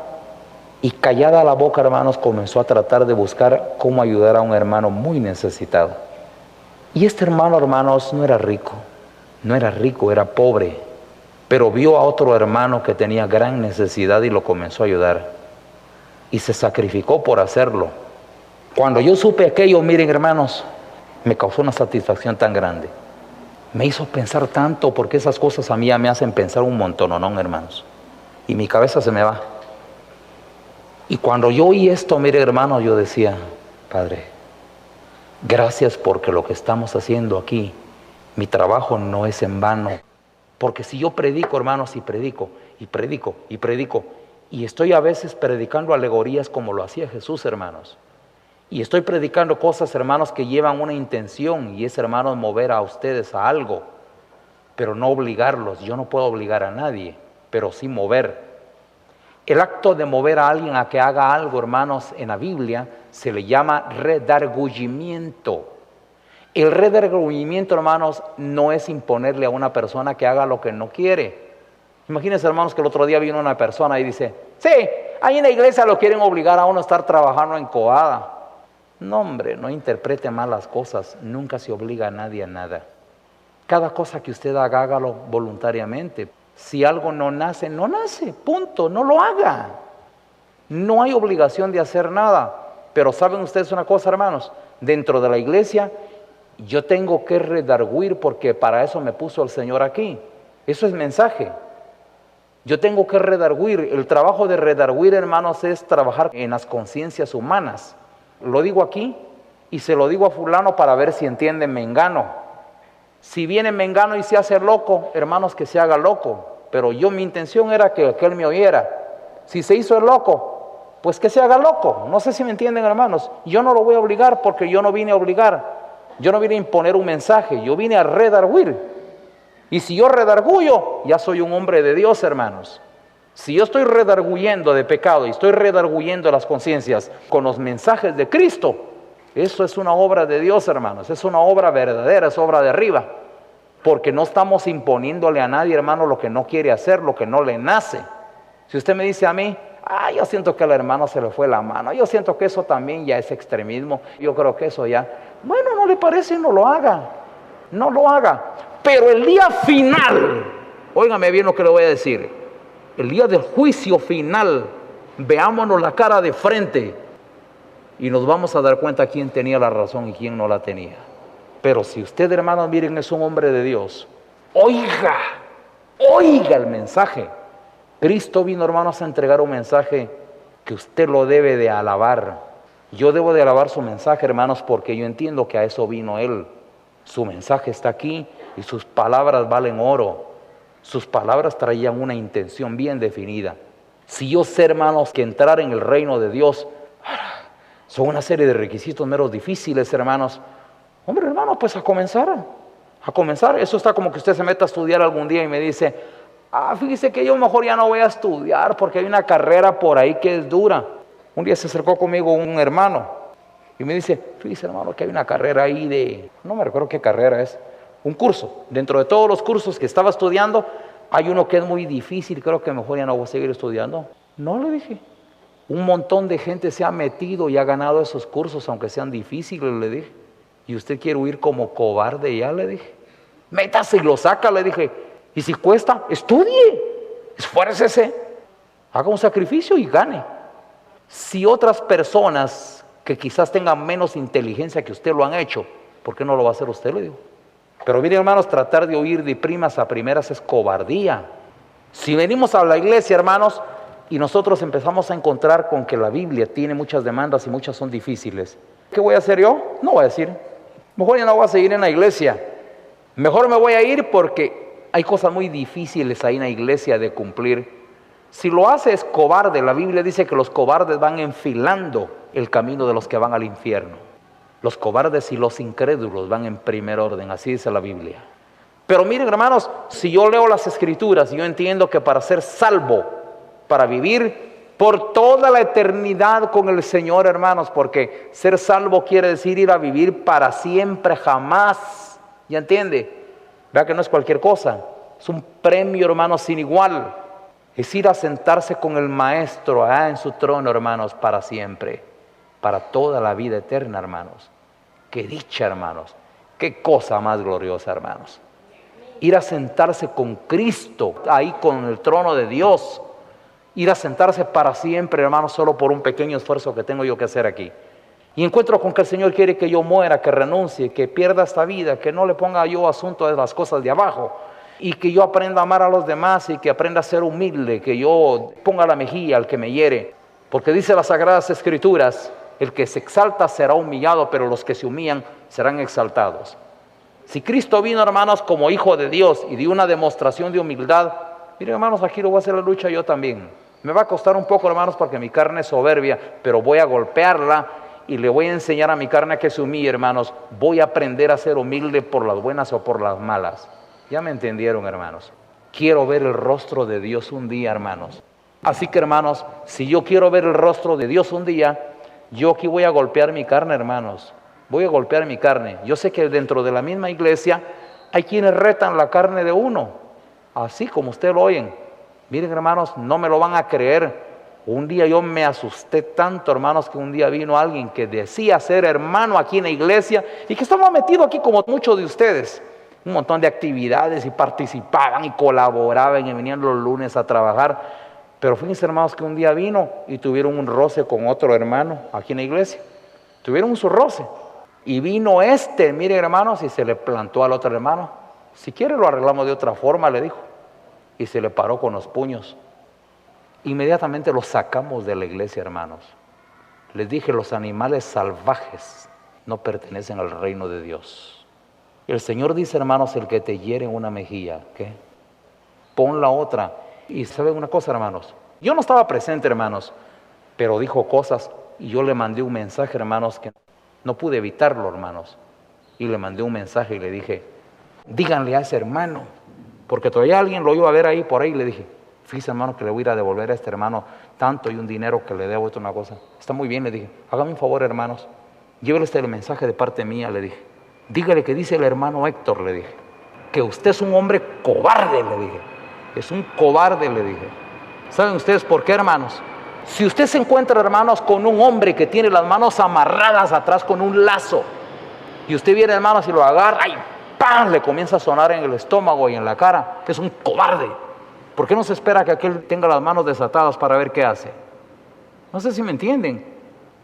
S1: Y callada la boca, hermanos, comenzó a tratar de buscar cómo ayudar a un hermano muy necesitado. Y este hermano, hermanos, no era rico, era pobre, pero vio a otro hermano que tenía gran necesidad y lo comenzó a ayudar. Y se sacrificó por hacerlo. Cuando yo supe aquello, miren, hermanos, me causó una satisfacción tan grande. Me hizo pensar tanto, porque esas cosas a mí ya me hacen pensar un montón, ¿no, hermanos? Y mi cabeza se me va. Y cuando yo oí esto, mire, hermanos, yo decía, Padre, gracias porque lo que estamos haciendo aquí, mi trabajo no es en vano. Porque si yo predico, hermanos, y predico, y estoy a veces predicando alegorías como lo hacía Jesús, hermanos, y estoy predicando cosas, hermanos, que llevan una intención, y es, hermanos, mover a ustedes a algo, pero no obligarlos. Yo no puedo obligar a nadie, pero sí mover. El acto de mover a alguien a que haga algo, hermanos, en la Biblia se le llama redargüimiento. El redargüimiento, hermanos, no es imponerle a una persona que haga lo que no quiere. Imagínense, hermanos, que el otro día vino una persona y dice, sí, ahí en la iglesia lo quieren obligar a uno a estar trabajando en coada. No, hombre, no interprete mal las cosas. Nunca se obliga a nadie a nada. Cada cosa que usted haga, hágalo voluntariamente. Si algo no nace, no nace, punto, no lo haga. No hay obligación de hacer nada. Pero ¿saben ustedes una cosa, hermanos? Dentro de la iglesia, yo tengo que redarguir porque para eso me puso el Señor aquí. Eso es mensaje. Yo tengo que redarguir. El trabajo de redarguir, hermanos, es trabajar en las conciencias humanas. Lo digo aquí y se lo digo a fulano para ver si entiende mengano. Si viene mengano y se hace loco, hermanos, que se haga loco. Pero mi intención era que aquel me oyera. Si se hizo el loco, pues que se haga loco. No sé si me entienden, hermanos. Yo no lo voy a obligar porque yo no vine a obligar. Yo no vine a imponer un mensaje. Yo vine a redarguir. Y si yo redarguyo, ya soy un hombre de Dios, hermanos. Si yo estoy redarguyendo de pecado y estoy redarguyendo las conciencias con los mensajes de Cristo, eso es una obra de Dios, hermanos. Es una obra verdadera, es obra de arriba. Porque no estamos imponiéndole a nadie, hermano, lo que no quiere hacer, lo que no le nace. Si usted me dice a mí, yo siento que al hermano se le fue la mano, yo siento que eso también ya es extremismo, yo creo que eso ya, bueno, no le parece, no lo haga. No lo haga. Pero el día final, óigame bien lo que le voy a decir, el día del juicio final, veámonos la cara de frente y nos vamos a dar cuenta quién tenía la razón y quién no la tenía. Pero si usted, hermanos, miren, es un hombre de Dios, oiga el mensaje. Cristo vino, hermanos, a entregar un mensaje que usted lo debe de alabar. Yo debo de alabar su mensaje, hermanos, porque yo entiendo que a eso vino Él. Su mensaje está aquí y sus palabras valen oro. Sus palabras traían una intención bien definida. Si yo sé, hermanos, que entrar en el reino de Dios son una serie de requisitos meros difíciles, hermanos. Hombre, hermano, pues a comenzar. Eso está como que usted se meta a estudiar algún día y me dice, fíjese que yo mejor ya no voy a estudiar porque hay una carrera por ahí que es dura. Un día se acercó conmigo un hermano y me dice, fíjese, hermano, que hay una carrera ahí no me recuerdo qué carrera es, un curso. Dentro de todos los cursos que estaba estudiando, hay uno que es muy difícil, creo que mejor ya no voy a seguir estudiando. No, le dije. Un montón de gente se ha metido y ha ganado esos cursos, aunque sean difíciles, le dije. Y usted quiere huir como cobarde ya, le dije. Métase y lo saca, le dije. Y si cuesta, estudie, esfuércese, haga un sacrificio y gane. Si otras personas que quizás tengan menos inteligencia que usted lo han hecho, ¿por qué no lo va a hacer usted? Le digo. Pero miren, hermanos, tratar de huir de primas a primeras es cobardía. Si venimos a la iglesia, hermanos, y nosotros empezamos a encontrar con que la Biblia tiene muchas demandas y muchas son difíciles, ¿qué voy a hacer yo? No voy a decir. Mejor ya no voy a seguir en la iglesia. Mejor me voy a ir porque hay cosas muy difíciles ahí en la iglesia de cumplir. Si lo hace es cobarde. La Biblia dice que los cobardes van enfilando el camino de los que van al infierno. Los cobardes y los incrédulos van en primer orden, así dice la Biblia. Pero miren, hermanos, si yo leo las Escrituras, yo entiendo que para ser salvo, para vivir por toda la eternidad con el Señor, hermanos, porque ser salvo quiere decir ir a vivir para siempre, jamás. ¿Ya entiende? Vea que no es cualquier cosa, es un premio, hermanos, sin igual. Es ir a sentarse con el Maestro allá en su trono, hermanos, para siempre, para toda la vida eterna, hermanos. Qué dicha, hermanos. Qué cosa más gloriosa, hermanos. Ir a sentarse con Cristo, ahí con el trono de Dios. Ir a sentarse para siempre, hermanos, solo por un pequeño esfuerzo que tengo yo que hacer aquí. Y encuentro con que el Señor quiere que yo muera, que renuncie, que pierda esta vida, que no le ponga yo asunto de las cosas de abajo. Y que yo aprenda a amar a los demás y que aprenda a ser humilde, que yo ponga la mejilla al que me hiere. Porque dice las Sagradas Escrituras, el que se exalta será humillado, pero los que se humillan serán exaltados. Si Cristo vino, hermanos, como Hijo de Dios y dio una demostración de humildad, miren, hermanos, aquí lo voy a hacer la lucha yo también. Me va a costar un poco, hermanos, porque mi carne es soberbia, pero voy a golpearla y le voy a enseñar a mi carne a que se humille, hermanos. Voy a aprender a ser humilde por las buenas o por las malas. Ya me entendieron, hermanos. Quiero ver el rostro de Dios un día, hermanos. Así que, hermanos, si yo quiero ver el rostro de Dios un día, yo aquí voy a golpear mi carne, hermanos. Voy a golpear mi carne. Yo sé que dentro de la misma iglesia hay quienes retan la carne de uno, así como ustedes lo oyen. Miren, hermanos, no me lo van a creer. Un día yo me asusté tanto, hermanos, que un día vino alguien que decía ser hermano aquí en la iglesia y que estaba metido aquí como muchos de ustedes. Un montón de actividades y participaban y colaboraban y venían los lunes a trabajar. Pero fíjense, hermanos, que un día vino y tuvieron un roce con otro hermano aquí en la iglesia. Tuvieron su roce. Y vino miren, hermanos, y se le plantó al otro hermano. Si quiere lo arreglamos de otra forma, le dijo. Y se le paró con los puños. Inmediatamente lo sacamos de la iglesia, hermanos. Les dije, los animales salvajes no pertenecen al reino de Dios. El Señor dice, hermanos, el que te hiere en una mejilla, ¿qué? Pon la otra. Y ¿saben una cosa, hermanos? Yo no estaba presente, hermanos, pero dijo cosas y yo le mandé un mensaje, hermanos, que no pude evitarlo, hermanos. Y le mandé un mensaje y le dije, díganle a ese hermano, porque todavía alguien lo iba a ver ahí, por ahí, y le dije, fíjese, hermano, que le voy a ir a devolver a este hermano tanto y un dinero que le debo una cosa. Está muy bien, le dije, hágame un favor, hermanos, llévele este mensaje de parte mía, le dije. Dígale que dice el hermano Héctor, le dije, que usted es un hombre cobarde, le dije. Es un cobarde, le dije. ¿Saben ustedes por qué, hermanos? Si usted se encuentra, hermanos, con un hombre que tiene las manos amarradas atrás con un lazo, y usted viene, hermanos, y lo agarra y ¡pam!, le comienza a sonar en el estómago y en la cara, es un cobarde. ¿Por qué no se espera que aquel tenga las manos desatadas para ver qué hace? No sé si me entienden.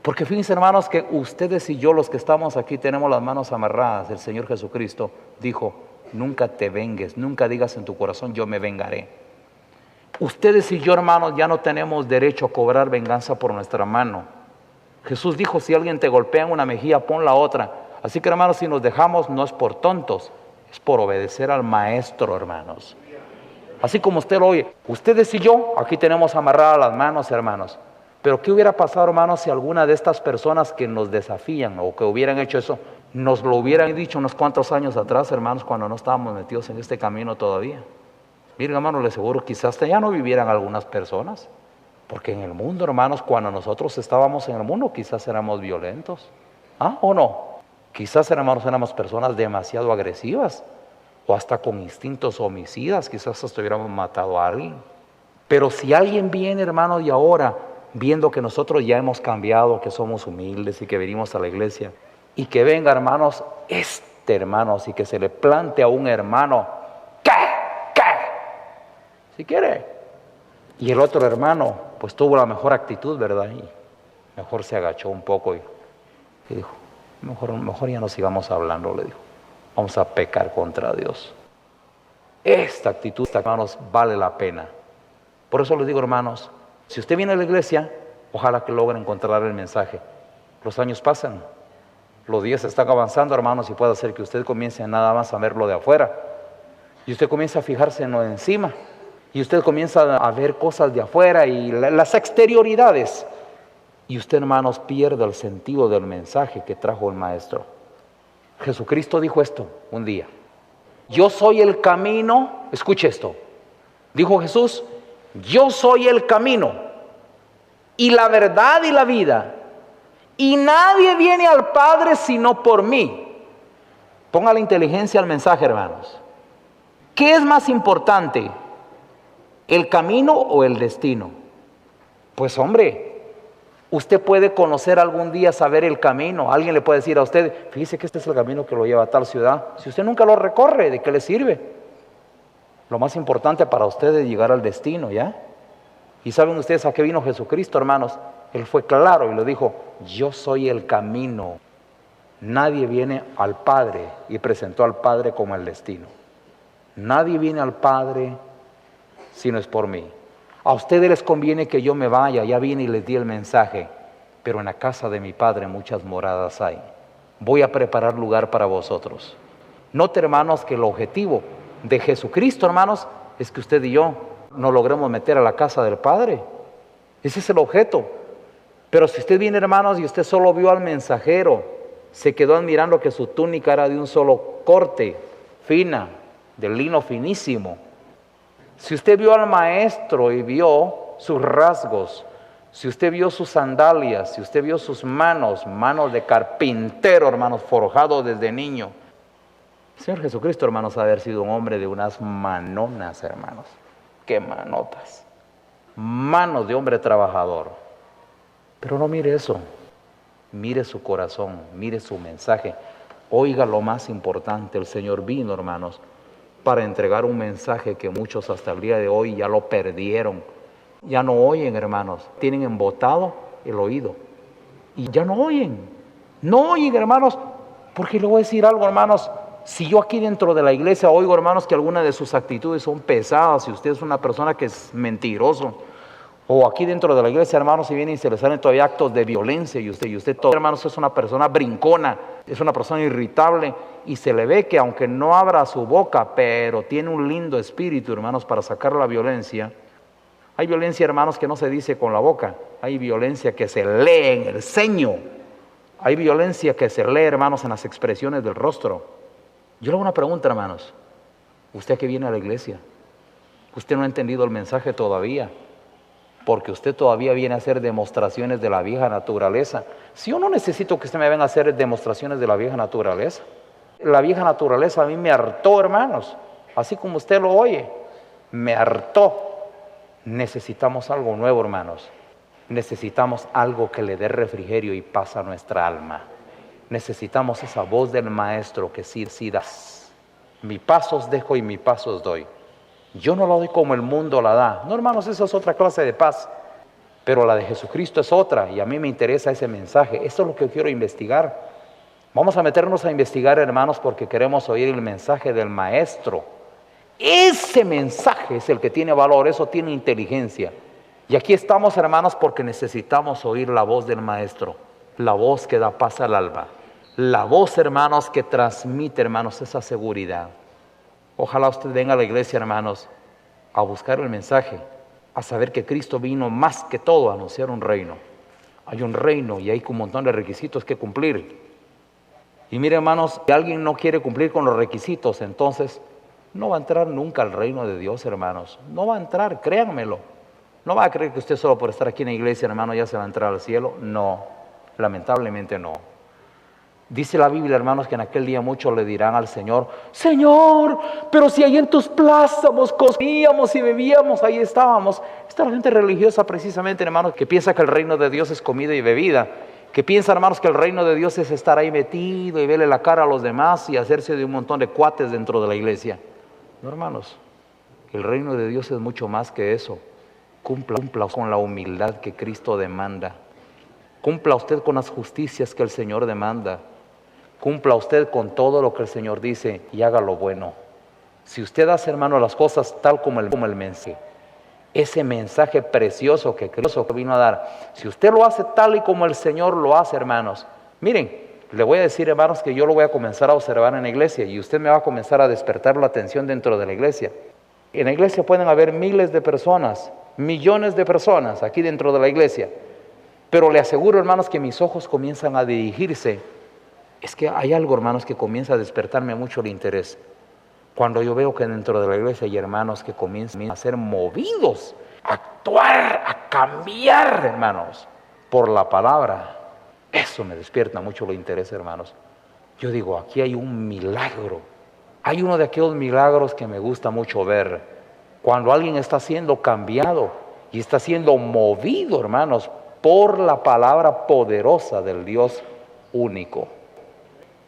S1: Porque fíjense, hermanos, que ustedes y yo, los que estamos aquí, tenemos las manos amarradas. El Señor Jesucristo dijo, nunca te vengues, nunca digas en tu corazón, yo me vengaré. Ustedes y yo, hermanos, ya no tenemos derecho a cobrar venganza por nuestra mano. Jesús dijo, si alguien te golpea en una mejilla, pon la otra. Así que, hermanos, si nos dejamos, no es por tontos, es por obedecer al Maestro, hermanos. Así como usted lo oye, ustedes y yo, aquí tenemos amarradas las manos, hermanos. Pero ¿qué hubiera pasado, hermanos, si alguna de estas personas que nos desafían o que hubieran hecho eso, nos lo hubieran dicho unos cuantos años atrás, hermanos, cuando no estábamos metidos en este camino todavía? Miren, hermanos, les aseguro, quizás ya no vivieran algunas personas. Porque en el mundo, hermanos, cuando nosotros estábamos en el mundo, quizás éramos violentos. ¿Ah, o no? Quizás, hermanos, éramos personas demasiado agresivas o hasta con instintos homicidas, quizás hasta hubiéramos matado a alguien. Pero si alguien viene, hermanos, y ahora, viendo que nosotros ya hemos cambiado, que somos humildes y que venimos a la iglesia, y que venga, hermanos, hermanos, y que se le plante a un hermano, ¿qué? Si quiere. Y el otro hermano, pues tuvo la mejor actitud, ¿verdad? Y mejor se agachó un poco y dijo, mejor ya no sigamos hablando, le dijo. Vamos a pecar contra Dios. Esta actitud, hermanos, vale la pena. Por eso les digo, hermanos, si usted viene a la iglesia, ojalá que logre encontrar el mensaje. Los años pasan, los días están avanzando, hermanos, y puede hacer que usted comience nada más a verlo de afuera. Y usted comienza a fijarse en lo de encima. Y usted comienza a ver cosas de afuera y las exterioridades. Y usted, hermanos, pierde el sentido del mensaje que trajo el Maestro. Jesucristo dijo esto un día. Yo soy el camino, escuche esto. Dijo Jesús, yo soy el camino y la verdad y la vida. Y nadie viene al Padre sino por mí. Ponga la inteligencia al mensaje, hermanos. ¿Qué es más importante? ¿El camino o el destino? Pues hombre, usted puede conocer algún día, saber el camino. Alguien le puede decir a usted, fíjese que este es el camino que lo lleva a tal ciudad. Si usted nunca lo recorre, ¿de qué le sirve? Lo más importante para usted es llegar al destino, ¿ya? ¿Y saben ustedes a qué vino Jesucristo, hermanos? Él fue claro y lo dijo, yo soy el camino. Nadie viene al Padre, y presentó al Padre como el destino. Nadie viene al Padre si no es por mí. A ustedes les conviene que yo me vaya, ya vine y les di el mensaje, pero en la casa de mi Padre muchas moradas hay. Voy a preparar lugar para vosotros. Note, hermanos, que el objetivo de Jesucristo, hermanos, es que usted y yo nos logremos meter a la casa del Padre. Ese es el objeto. Pero si usted viene, hermanos, y usted solo vio al mensajero, se quedó admirando que su túnica era de un solo corte, fina, de lino finísimo. Si usted vio al maestro y vio sus rasgos, si usted vio sus sandalias, si usted vio sus manos, manos de carpintero, hermanos, forjado desde niño. El Señor Jesucristo, hermanos, ha de haber sido un hombre de unas manonas, hermanos. ¡Qué manotas! Manos de hombre trabajador. Pero no mire eso. Mire su corazón, mire su mensaje. Oiga lo más importante, el Señor vino, hermanos, para entregar un mensaje que muchos hasta el día de hoy ya lo perdieron. Ya no oyen, hermanos, tienen embotado el oído. Y ya no oyen. No oyen, hermanos, porque le voy a decir algo, hermanos. Si yo aquí dentro de la iglesia oigo, hermanos, que algunas de sus actitudes son pesadas, si usted es una persona que es mentiroso, o aquí dentro de la iglesia, hermanos, si vienen y se le salen todavía actos de violencia y usted todo, hermanos, es una persona brincona, es una persona irritable y se le ve que aunque no abra su boca, pero tiene un lindo espíritu, hermanos, para sacar la violencia. Hay violencia, hermanos, que no se dice con la boca, hay violencia que se lee en el ceño, hay violencia que se lee, hermanos, en las expresiones del rostro. Yo le hago una pregunta, hermanos, usted que viene a la iglesia, usted no ha entendido el mensaje todavía, porque usted todavía viene a hacer demostraciones de la vieja naturaleza. Si yo no necesito que usted me venga a hacer demostraciones de la vieja naturaleza. La vieja naturaleza a mí me hartó, hermanos, así como usted lo oye, me hartó. Necesitamos algo nuevo, hermanos. Necesitamos algo que le dé refrigerio y paz a nuestra alma. Necesitamos esa voz del Maestro que sí das. Mi paz os dejo y mi paz os doy. Yo no la doy como el mundo la da. No, hermanos, esa es otra clase de paz. Pero la de Jesucristo es otra y a mí me interesa ese mensaje. Eso es lo que quiero investigar. Vamos a meternos a investigar, hermanos, porque queremos oír el mensaje del Maestro. Ese mensaje es el que tiene valor, eso tiene inteligencia. Y aquí estamos, hermanos, porque necesitamos oír la voz del Maestro. La voz que da paz al alma. La voz, hermanos, que transmite, hermanos, esa seguridad. Ojalá usted venga a la iglesia, hermanos, a buscar el mensaje, a saber que Cristo vino más que todo a anunciar un reino. Hay un reino y hay un montón de requisitos que cumplir. Y mire, hermanos, si alguien no quiere cumplir con los requisitos, entonces no va a entrar nunca al reino de Dios, hermanos. No va a entrar, créanmelo. No va a creer que usted solo por estar aquí en la iglesia, hermano, ya se va a entrar al cielo. No, lamentablemente no. Dice la Biblia, hermanos, que en aquel día muchos le dirán al Señor: Señor, pero si ahí en tus plazas comíamos y bebíamos, ahí estábamos. Esta es la gente religiosa precisamente, hermanos, que piensa que el reino de Dios es comida y bebida, que piensa, hermanos, que el reino de Dios es estar ahí metido y verle la cara a los demás y hacerse de un montón de cuates dentro de la iglesia. No, hermanos, el reino de Dios es mucho más que eso. Cumpla con la humildad que Cristo demanda. Cumpla usted con las justicias que el Señor demanda. Cumpla usted con todo lo que el Señor dice y haga lo bueno. Si usted hace, hermano, las cosas tal como el mensaje, ese mensaje precioso que Cristo vino a dar, si usted lo hace tal y como el Señor lo hace, hermanos, miren, le voy a decir, hermanos, que yo lo voy a comenzar a observar en la iglesia y usted me va a comenzar a despertar la atención dentro de la iglesia. En la iglesia pueden haber miles de personas, millones de personas aquí dentro de la iglesia, pero le aseguro, hermanos, que mis ojos comienzan a dirigirse. Es que hay algo, hermanos, que comienza a despertarme mucho el interés. Cuando yo veo que dentro de la iglesia hay hermanos que comienzan a ser movidos, a actuar, a cambiar, hermanos, por la palabra. Eso me despierta mucho el interés, hermanos. Yo digo, aquí hay un milagro. Hay uno de aquellos milagros que me gusta mucho ver. Cuando alguien está siendo cambiado y está siendo movido, hermanos, por la palabra poderosa del Dios único.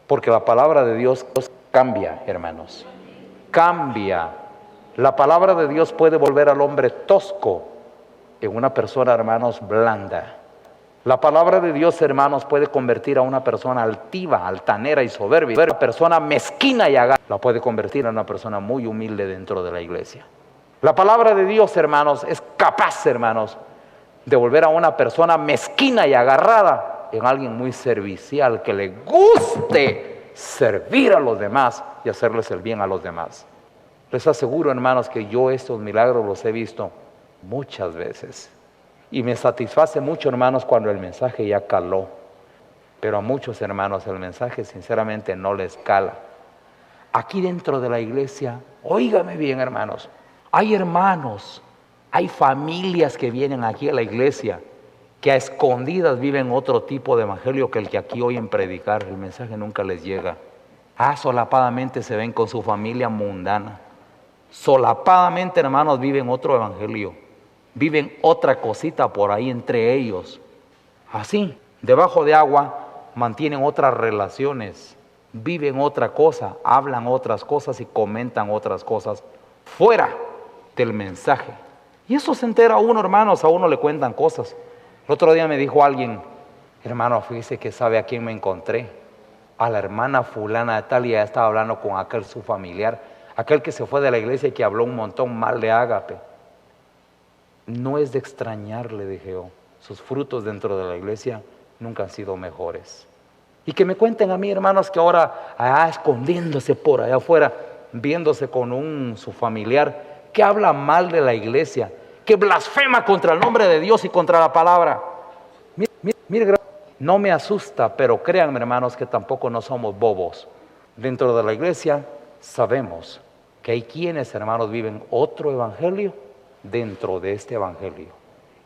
S1: Porque la palabra de Dios cambia, hermanos. Cambia. La palabra de Dios puede volver al hombre tosco en una persona, hermanos, blanda. La palabra de Dios, hermanos, puede convertir a una persona altiva, altanera y soberbia. Una persona mezquina y agarrada la puede convertir en una persona muy humilde dentro de la iglesia. La palabra de Dios, hermanos, es capaz, hermanos, de volver a una persona mezquina y agarrada en alguien muy servicial, que le guste servir a los demás y hacerles el bien a los demás. Les aseguro, hermanos, que yo estos milagros los he visto muchas veces. Y me satisface mucho, hermanos, cuando el mensaje ya caló. Pero a muchos, hermanos, el mensaje sinceramente no les cala. Aquí dentro de la iglesia, óigame bien, hermanos, hay familias que vienen aquí a la iglesia, que a escondidas viven otro tipo de evangelio que el que aquí oyen predicar. El mensaje nunca les llega. Solapadamente se ven con su familia mundana. Solapadamente, hermanos, viven otro evangelio. Viven otra cosita por ahí entre ellos. Así, debajo de agua, mantienen otras relaciones, viven otra cosa, hablan otras cosas y comentan otras cosas fuera del mensaje. Y eso se entera uno, hermanos, a uno le cuentan cosas. El otro día me dijo alguien, hermano, fíjese que sabe a quién me encontré. A la hermana fulana de tal, y ya estaba hablando con aquel su familiar, aquel que se fue de la iglesia y que habló un montón mal de Ágape. No es de extrañar, le dije yo, sus frutos dentro de la iglesia nunca han sido mejores. Y que me cuenten a mí, hermanos, que ahora escondiéndose por allá afuera, viéndose con su familiar que habla mal de la iglesia, que blasfema contra el nombre de Dios y contra la palabra. Mire, no me asusta, pero créanme, hermanos, que tampoco no somos bobos. Dentro de la iglesia sabemos que hay quienes, hermanos, viven otro evangelio dentro de este evangelio.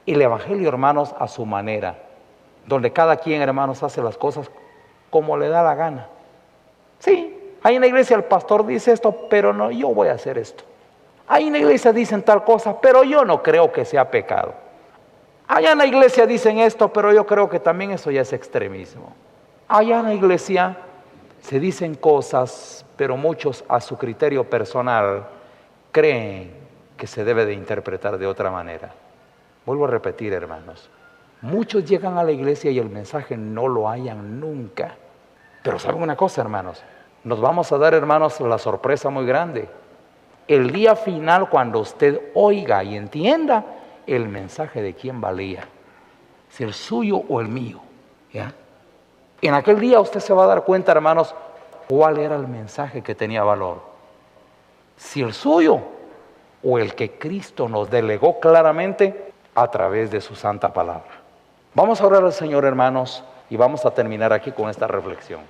S1: Y el evangelio, hermanos, a su manera, donde cada quien, hermanos, hace las cosas como le da la gana. Sí, ahí en la iglesia el pastor dice esto, pero no, yo voy a hacer esto. Ahí en la iglesia dicen tal cosa, pero yo no creo que sea pecado. Allá en la iglesia dicen esto, pero yo creo que también eso ya es extremismo. Allá en la iglesia se dicen cosas, pero muchos a su criterio personal creen que se debe de interpretar de otra manera. Vuelvo a repetir, hermanos, muchos llegan a la iglesia y el mensaje no lo hallan nunca. Pero ¿saben una cosa, hermanos? Nos vamos a dar, hermanos, la sorpresa muy grande. El día final, cuando usted oiga y entienda el mensaje de quién valía, si el suyo o el mío, ¿ya? En aquel día usted se va a dar cuenta, hermanos, cuál era el mensaje que tenía valor. Si el suyo o el que Cristo nos delegó claramente a través de su santa palabra. Vamos a orar al Señor, hermanos, y vamos a terminar aquí con esta reflexión.